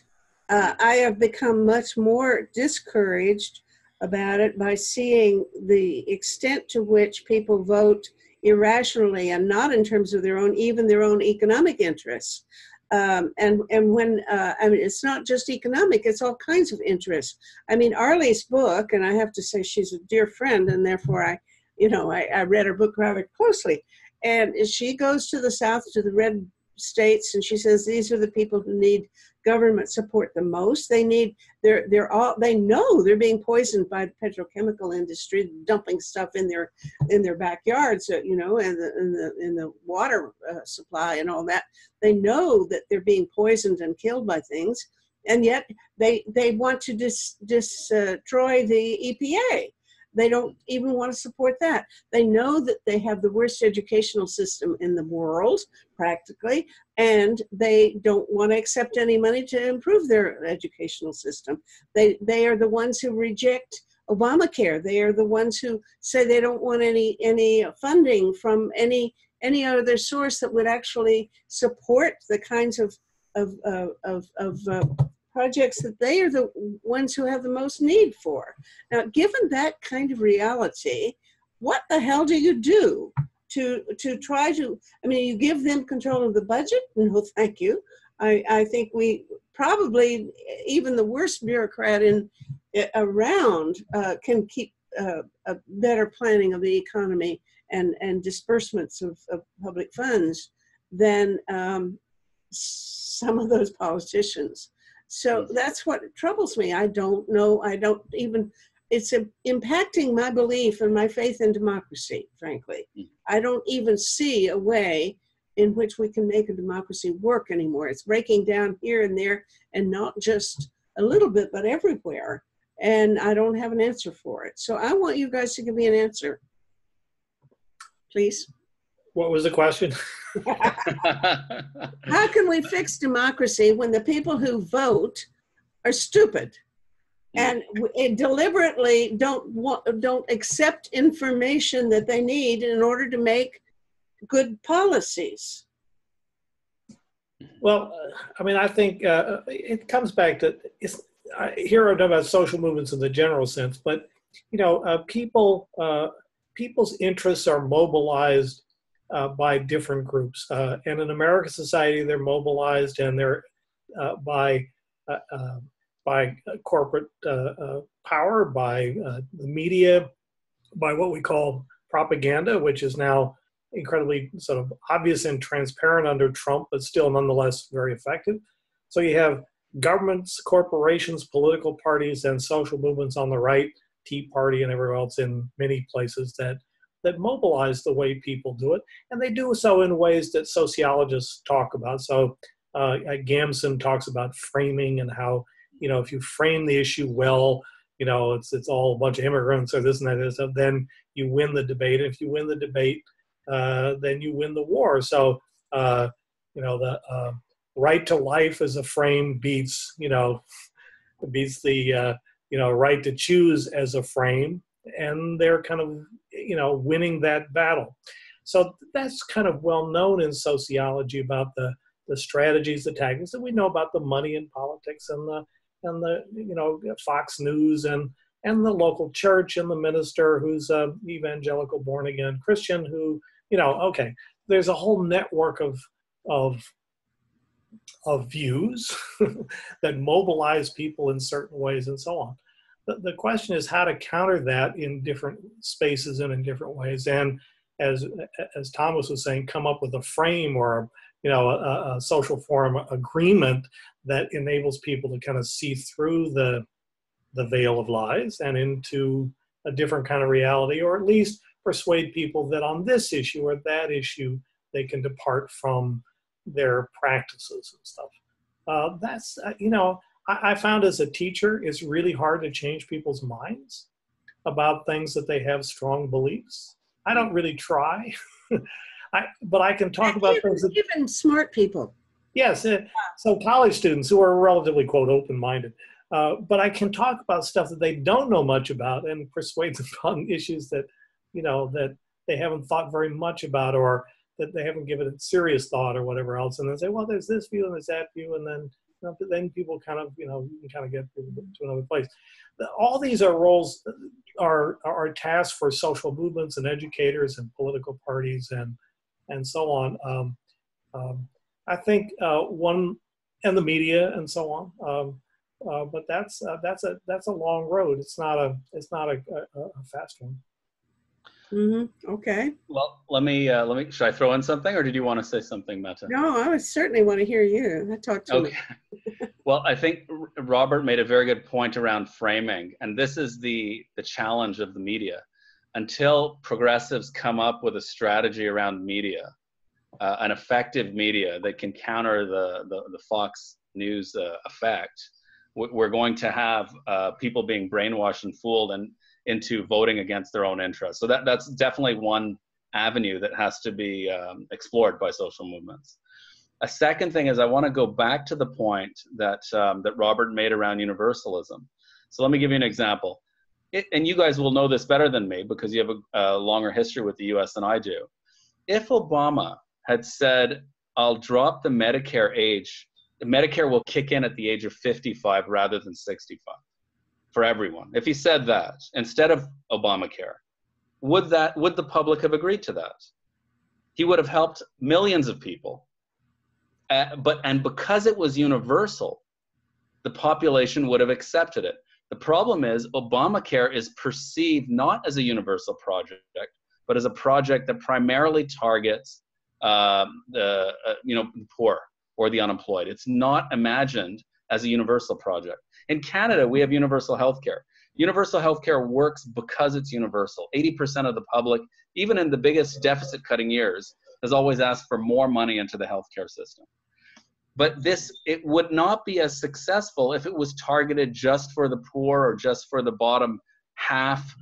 I have become much more discouraged about it by seeing the extent to which people vote irrationally and not in terms of even their own economic interests. And when, it's not just economic, it's all kinds of interests. I mean, Arlie's book, and I have to say she's a dear friend, and therefore I read her book rather closely. And she goes to the South, to the red states, and she says, these are the people who need government support the most. They know they're being poisoned by the petrochemical industry, dumping stuff in their backyards, and in the water supply and all that. They know that they're being poisoned and killed by things, and yet they want to destroy the EPA. They don't even want to support that. They know that they have the worst educational system in the world, practically, and they don't want to accept any money to improve their educational system. They are the ones who reject Obamacare. They are the ones who say they don't want any funding from any other source that would actually support the kinds of projects that they are the ones who have the most need for. Now, given that kind of reality, what the hell do you do to try to, you give them control of the budget? No, thank you. I think we probably, even the worst bureaucrat in around can keep a better planning of the economy and disbursements of public funds than some of those politicians. So that's what troubles me. I don't know. It's impacting my belief and my faith in democracy, frankly. I don't even see a way in which we can make a democracy work anymore. It's breaking down here and there, and not just a little bit, but everywhere. And I don't have an answer for it. So I want you guys to give me an answer, please. What was the question? How can we fix democracy when the people who vote are stupid and deliberately don't accept information that they need in order to make good policies? Well, I mean, I think it comes back to, here I'm talking about social movements in the general sense, but, you know, people's interests are mobilized by different groups. And in American society, they're mobilized and they're by corporate power, by the media, by what we call propaganda, which is now incredibly sort of obvious and transparent under Trump, but still nonetheless very effective. So you have governments, corporations, political parties, and social movements on the right, Tea Party and everywhere else in many places that mobilize the way people do it. And they do so in ways that sociologists talk about. So Gamson talks about framing and how, you know, if you frame the issue well, you know, it's all a bunch of immigrants or this and that, so then you win the debate. And if you win the debate, then you win the war. So, you know, the right to life as a frame beats the, you know, right to choose as a frame. And they're kind of, you know, winning that battle. So that's kind of well known in sociology about the strategies, the tactics, and we know about the money in politics and the you know, Fox News and the local church and the minister who's a evangelical born again Christian who, you know, okay, there's a whole network of views that mobilize people in certain ways and so on. The question is how to counter that in different spaces and in different ways. And as Thomas was saying, come up with a frame or, you know, a social forum agreement that enables people to kind of see through the veil of lies and into a different kind of reality, or at least persuade people that on this issue or that issue, they can depart from their practices and stuff. That's, you know, I found as a teacher, it's really hard to change people's minds about things that they have strong beliefs. I don't really try, but I can talk about things that even smart people. Yes, so college students who are relatively, quote, open-minded. But I can talk about stuff that they don't know much about and persuade them on issues that, you know, that they haven't thought very much about or that they haven't given it serious thought or whatever else. And then say, well, there's this view and there's that view, and then people kind of, you know, you can kind of get to another place. All these are roles, are tasks for social movements and educators and political parties and so on. I think one, and the media and so on. But that's a long road. It's not a fast one. Mm-hmm. Okay. Well, let me. Should I throw in something, or did you want to say something, Metta? No, I would certainly want to hear you. Talk to me. Well, I think Robert made a very good point around framing, and this is the challenge of the media. Until progressives come up with a strategy around media, an effective media that can counter the Fox News effect, we're going to have people being brainwashed and fooled and into voting against their own interests. So that's definitely one avenue that has to be explored by social movements. A second thing is I want to go back to the point that Robert made around universalism. So let me give you an example. And you guys will know this better than me because you have a longer history with the US than I do. If Obama had said, I'll drop the Medicare age, Medicare will kick in at the age of 55 rather than 65 for everyone. If he said that instead of Obamacare, would the public have agreed to that? He would have helped millions of people. And because it was universal, the population would have accepted it. The problem is Obamacare is perceived not as a universal project, but as a project that primarily targets the poor or the unemployed. It's not imagined as a universal project. In Canada, we have universal healthcare. Universal healthcare works because it's universal. 80% of the public, even in the biggest deficit-cutting years, has always asked for more money into the healthcare system. But it would not be as successful if it was targeted just for the poor or just for the bottom half.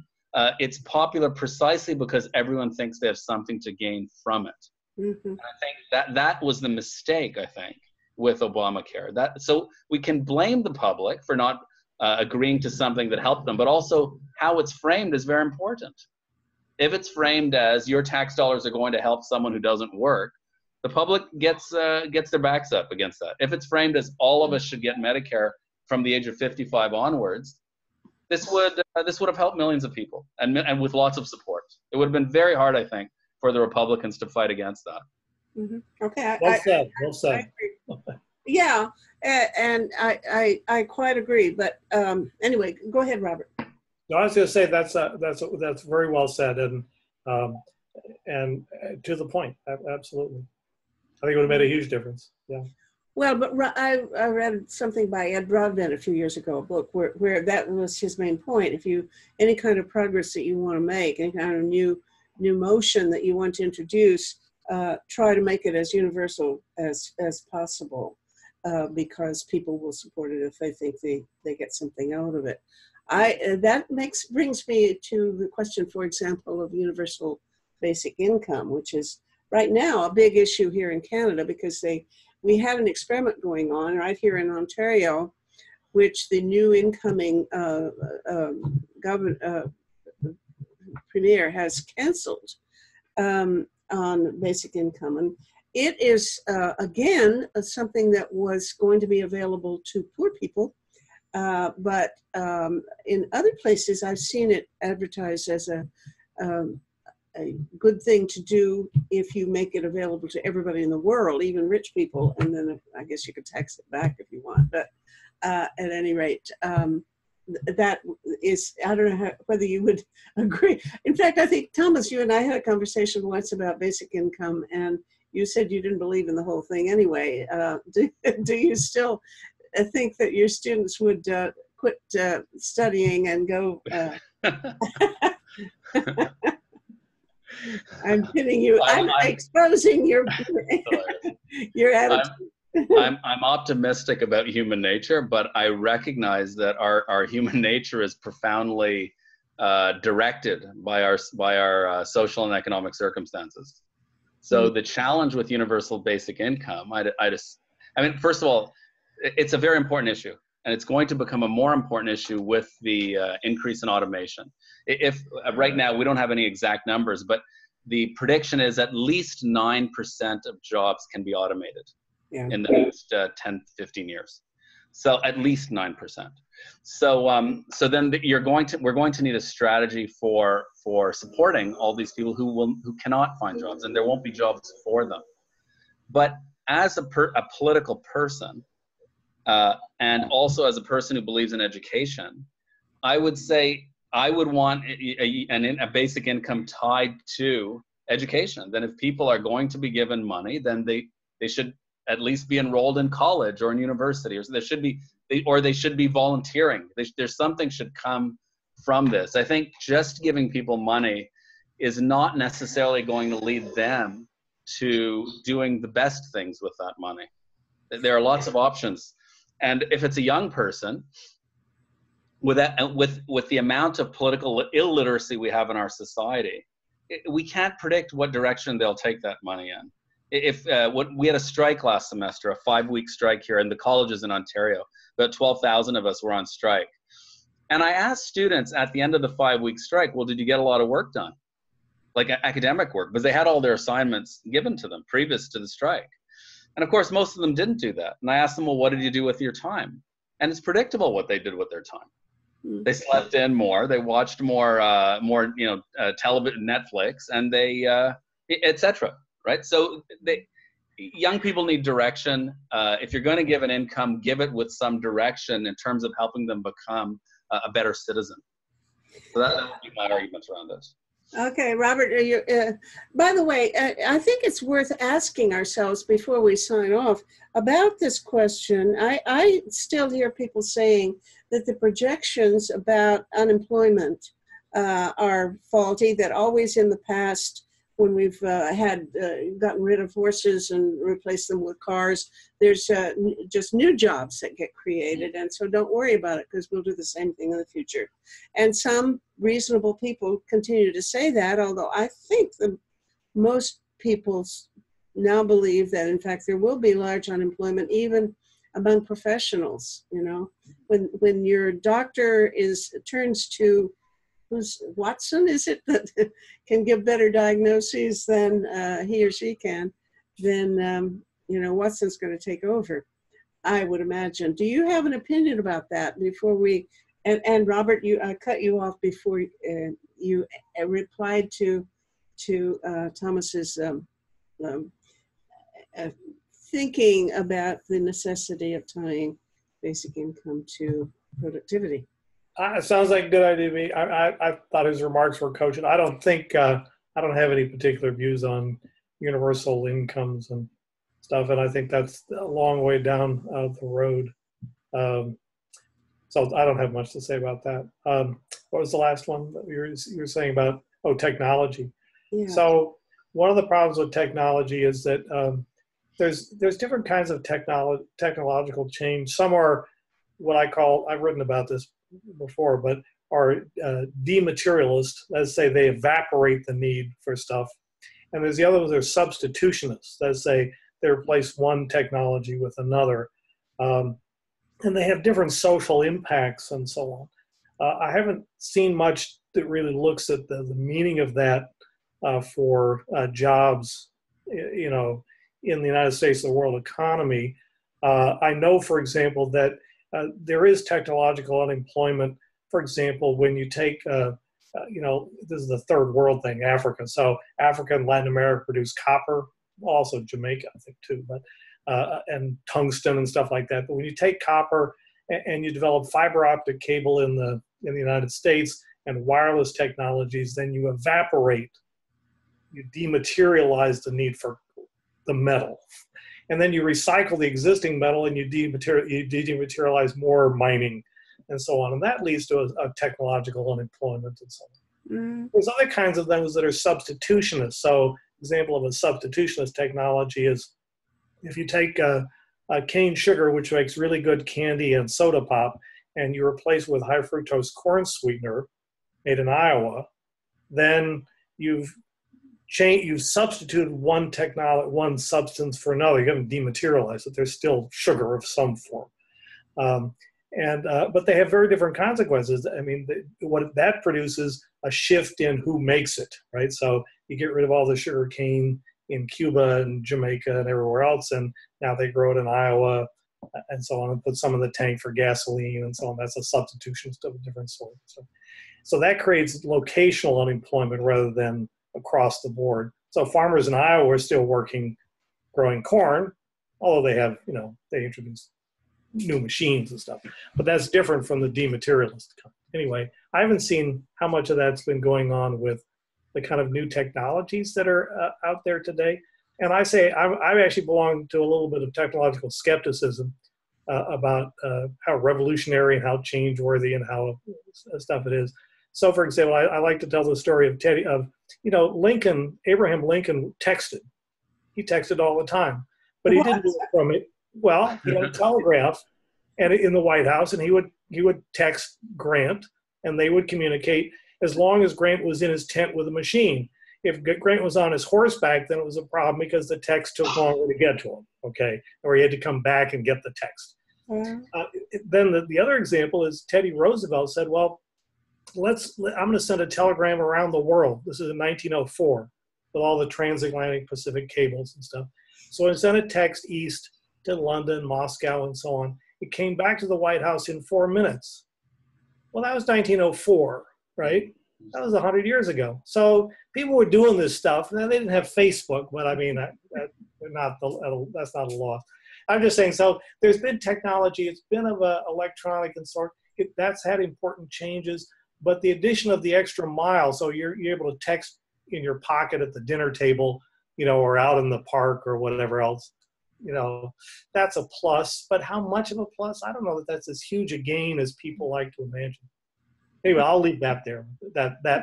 It's popular precisely because everyone thinks they have something to gain from it. Mm-hmm. And I think that was the mistake, I think, with Obamacare. So we can blame the public for not agreeing to something that helped them, but also how it's framed is very important. If it's framed as your tax dollars are going to help someone who doesn't work, the public gets their backs up against that. If it's framed as all of us should get Medicare from the age of 55 onwards, this would have helped millions of people and with lots of support. It would have been very hard, I think, for the Republicans to fight against that. Mm-hmm. Okay. Well said. Yeah, and I quite agree. But anyway, go ahead, Robert. No, I was going to say that's very well said and to the point. Absolutely, I think it would have made a huge difference. Yeah. Well, but I read something by Ed Broadbent a few years ago, a book where that was his main point. If any kind of progress that you want to make, any kind of new motion that you want to introduce, try to make it as universal as possible, because people will support it if they think they get something out of it. That brings me to the question, for example, of universal basic income, which is right now a big issue here in Canada because we have an experiment going on right here in Ontario, which the new incoming premier has canceled on basic income. And it is, again, something that was going to be available to poor people. But in other places, I've seen it advertised as a good thing to do if you make it available to everybody in the world, even rich people, and then I guess you could tax it back if you want. But at any rate, that is, I don't know whether you would agree. In fact, I think, Thomas, you and I had a conversation once about basic income, and you said you didn't believe in the whole thing anyway. Do you still think that your students would quit studying and go... I'm kidding you. I'm exposing your attitude. I'm optimistic about human nature, but I recognize that our human nature is profoundly directed by our social and economic circumstances. So the challenge with universal basic income, I mean, first of all, it's a very important issue. And it's going to become a more important issue with the increase in automation. If right now we don't have any exact numbers, but the prediction is at least 9% of jobs can be automated in the next 10, 15 years. So at least 9%. So so then we're going to need a strategy for supporting all these people who cannot find jobs, and there won't be jobs for them. But as a political person, and also as a person who believes in education, I would say I would want a basic income tied to education. Then if people are going to be given money, then they should at least be enrolled in college or in university, or they should be volunteering. There's something should come from this. I think just giving people money is not necessarily going to lead them to doing the best things with that money. There are lots of options. And if it's a young person, with the amount of political illiteracy we have in our society, we can't predict what direction they'll take that money in. We had a strike last semester, a 5-week strike here in the colleges in Ontario. About 12,000 of us were on strike. And I asked students at the end of the 5-week strike, well, did you get a lot of work done? Like academic work, because they had all their assignments given to them previous to the strike. And of course, most of them didn't do that. And I asked them, well, what did you do with your time? And it's predictable what they did with their time. They slept in more, they watched more television, Netflix, and they, etc. Right? So young people need direction. If you're going to give an income, give it with some direction in terms of helping them become a better citizen. So that would be my arguments around this. Okay, Robert, are you, by the way, I think it's worth asking ourselves before we sign off about this question. I still hear people saying that the projections about unemployment are faulty, that always in the past, when we've gotten rid of horses and replaced them with cars, there's just new jobs that get created. And so don't worry about it, because we'll do the same thing in the future. And some reasonable people continue to say that, although I think most people now believe that, in fact, there will be large unemployment even among professionals. You know, when your doctor turns to Watson, is it, that can give better diagnoses than he or she can, then, you know, Watson's going to take over, I would imagine. Do you have an opinion about that before we, and Robert, I cut you off before you replied to Thomas's thinking about the necessity of tying basic income to productivity. It sounds like a good idea to me. I thought his remarks were cogent. I don't think, I don't have any particular views on universal incomes and stuff, and I think that's a long way down the road. So I don't have much to say about that. What was the last one that you were saying about, technology? Yeah. So one of the problems with technology is that there's different kinds of technological change. Some are what I call, I've written about this before, but are dematerialist. Let's say they evaporate the need for stuff. And there's the other ones that are substitutionists. Let's say they replace one technology with another. And they have different social impacts and so on. I haven't seen much that really looks at the meaning of that for jobs, you know, in the United States, the world economy. I know, for example, that there is technological unemployment. For example, when you take, you know, this is the third world thing, Africa. So Africa and Latin America produce copper, also Jamaica, I think, too, but and tungsten and stuff like that. But when you take copper and you develop fiber optic cable in the United States and wireless technologies, then you evaporate, you dematerialize the need for the metal. And then you recycle the existing metal and you dematerialize more mining and so on. And that leads to a technological unemployment and so on. Mm. There's other kinds of things that are substitutionist. So example of a substitutionist technology is if you take cane sugar, which makes really good candy and soda pop, and you replace with high fructose corn sweetener made in Iowa, then you've substituted one substance for another. You're going to dematerialize it. There's still sugar of some form. But they have very different consequences. I mean, what that produces a shift in who makes it, right? So you get rid of all the sugar cane in Cuba and Jamaica and everywhere else, and now they grow it in Iowa and so on, and put some in the tank for gasoline and so on. That's a substitution of a different sort. So that creates locational unemployment rather than across the board. So farmers in Iowa are still working, growing corn, although they have, you know, they introduced new machines and stuff. But that's different from the dematerialist kind. Anyway, I haven't seen how much of that's been going on with the kind of new technologies that are out there today. And I say I actually belong to a little bit of technological skepticism about how revolutionary and how change-worthy and how stuff it is. So, for example, I like to tell the story of Lincoln, Abraham Lincoln texted. He texted all the time, but he didn't do it from it. Well, he had a telegraph and in the White House, and he would text Grant, and they would communicate as long as Grant was in his tent with a machine. If Grant was on his horseback, then it was a problem because the text took longer to get to him, okay? Or he had to come back and get the text. Then the other example is Teddy Roosevelt said, well, I'm going to send a telegram around the world. This is in 1904 with all the transatlantic Pacific cables and stuff. So I sent a text east to London, Moscow, and so on. It came back to the White House in 4 minutes. Well, that was 1904, right? That was 100 years ago. So people were doing this stuff. Now, they didn't have Facebook, but I mean, that's not a loss. I'm just saying, so there's been technology. It's been of a electronic and sort. that's had important changes. But the addition of the extra mile, so you're able to text in your pocket at the dinner table, or out in the park or whatever else, that's a plus. But how much of a plus? I don't know that that's as huge a gain as people like to imagine. Anyway, I'll leave that there.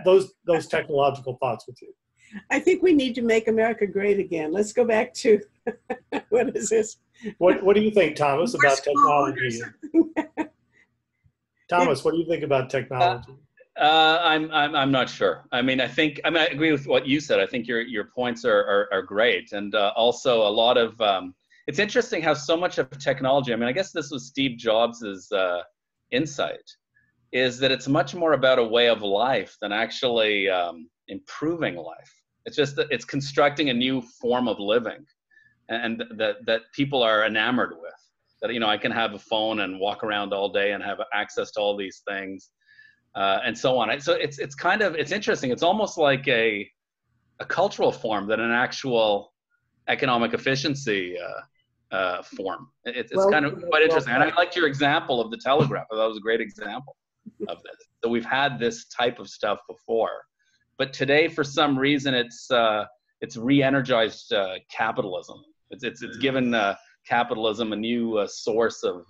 Those technological thoughts with you. I think we need to make America great again. Let's go back to what is this? What do you think, Thomas, about technology? Thomas, what do you think about technology? I'm not sure. I agree with what you said. I think your points are great, and also a lot of it's interesting how so much of technology. I guess this was Steve Jobs's insight, is that it's much more about a way of life than actually improving life. It's just that it's constructing a new form of living, and that people are enamored with. That I can have a phone and walk around all day and have access to all these things. And so on. So it's interesting. It's almost like a cultural form than an actual economic efficiency form. It's kind of quite interesting. And I liked your example of the telegraph. That was a great example of this. So we've had this type of stuff before, but today, for some reason, it's re-energized capitalism. It's given capitalism a new source of.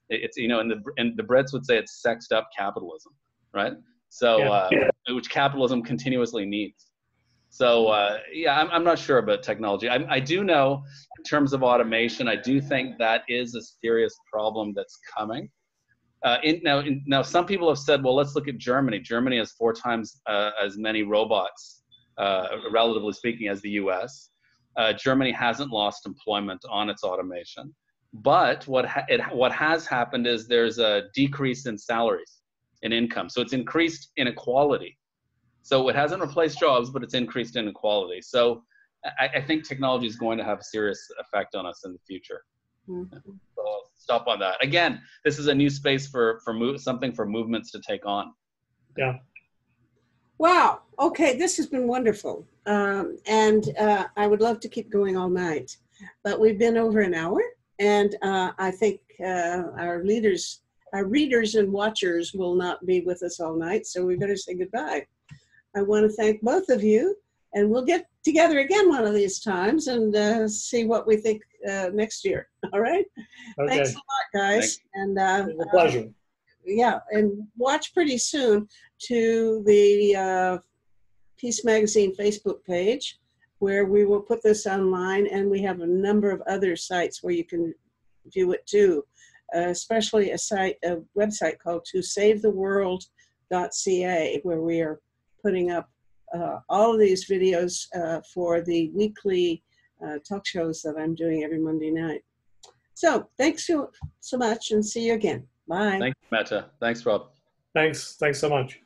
And the Brits would say it's sexed up capitalism, right? So, which capitalism continuously needs. So, I'm not sure about technology. I do know, in terms of automation, I do think that is a serious problem that's coming. Now, some people have said, well, let's look at Germany. Germany has 4 times as many robots, relatively speaking, as the U.S. Germany hasn't lost employment on its automation. But what has happened is there's a decrease in salaries, in income. So it's increased inequality. So it hasn't replaced jobs, but it's increased inequality. So I think technology is going to have a serious effect on us in the future. Mm-hmm. So I'll stop on that. Again, this is a new space for something for movements to take on. Yeah. Wow. Okay, this has been wonderful. And I would love to keep going all night, but we've been over an hour. And I think our readers and watchers will not be with us all night, so we better say goodbye. I want to thank both of you, and we'll get together again one of these times and see what we think next year. All right? Okay. Thanks a lot, guys. And it's a pleasure. Yeah, and watch pretty soon to the Peace Magazine Facebook page, where we will put this online, and we have a number of other sites where you can view it too, especially a website called tosavetheworld.ca, where we are putting up all of these videos for the weekly talk shows that I'm doing every Monday night. So thanks so much, and see you again. Bye. Thanks, Metta. Thanks, Rob. Thanks so much.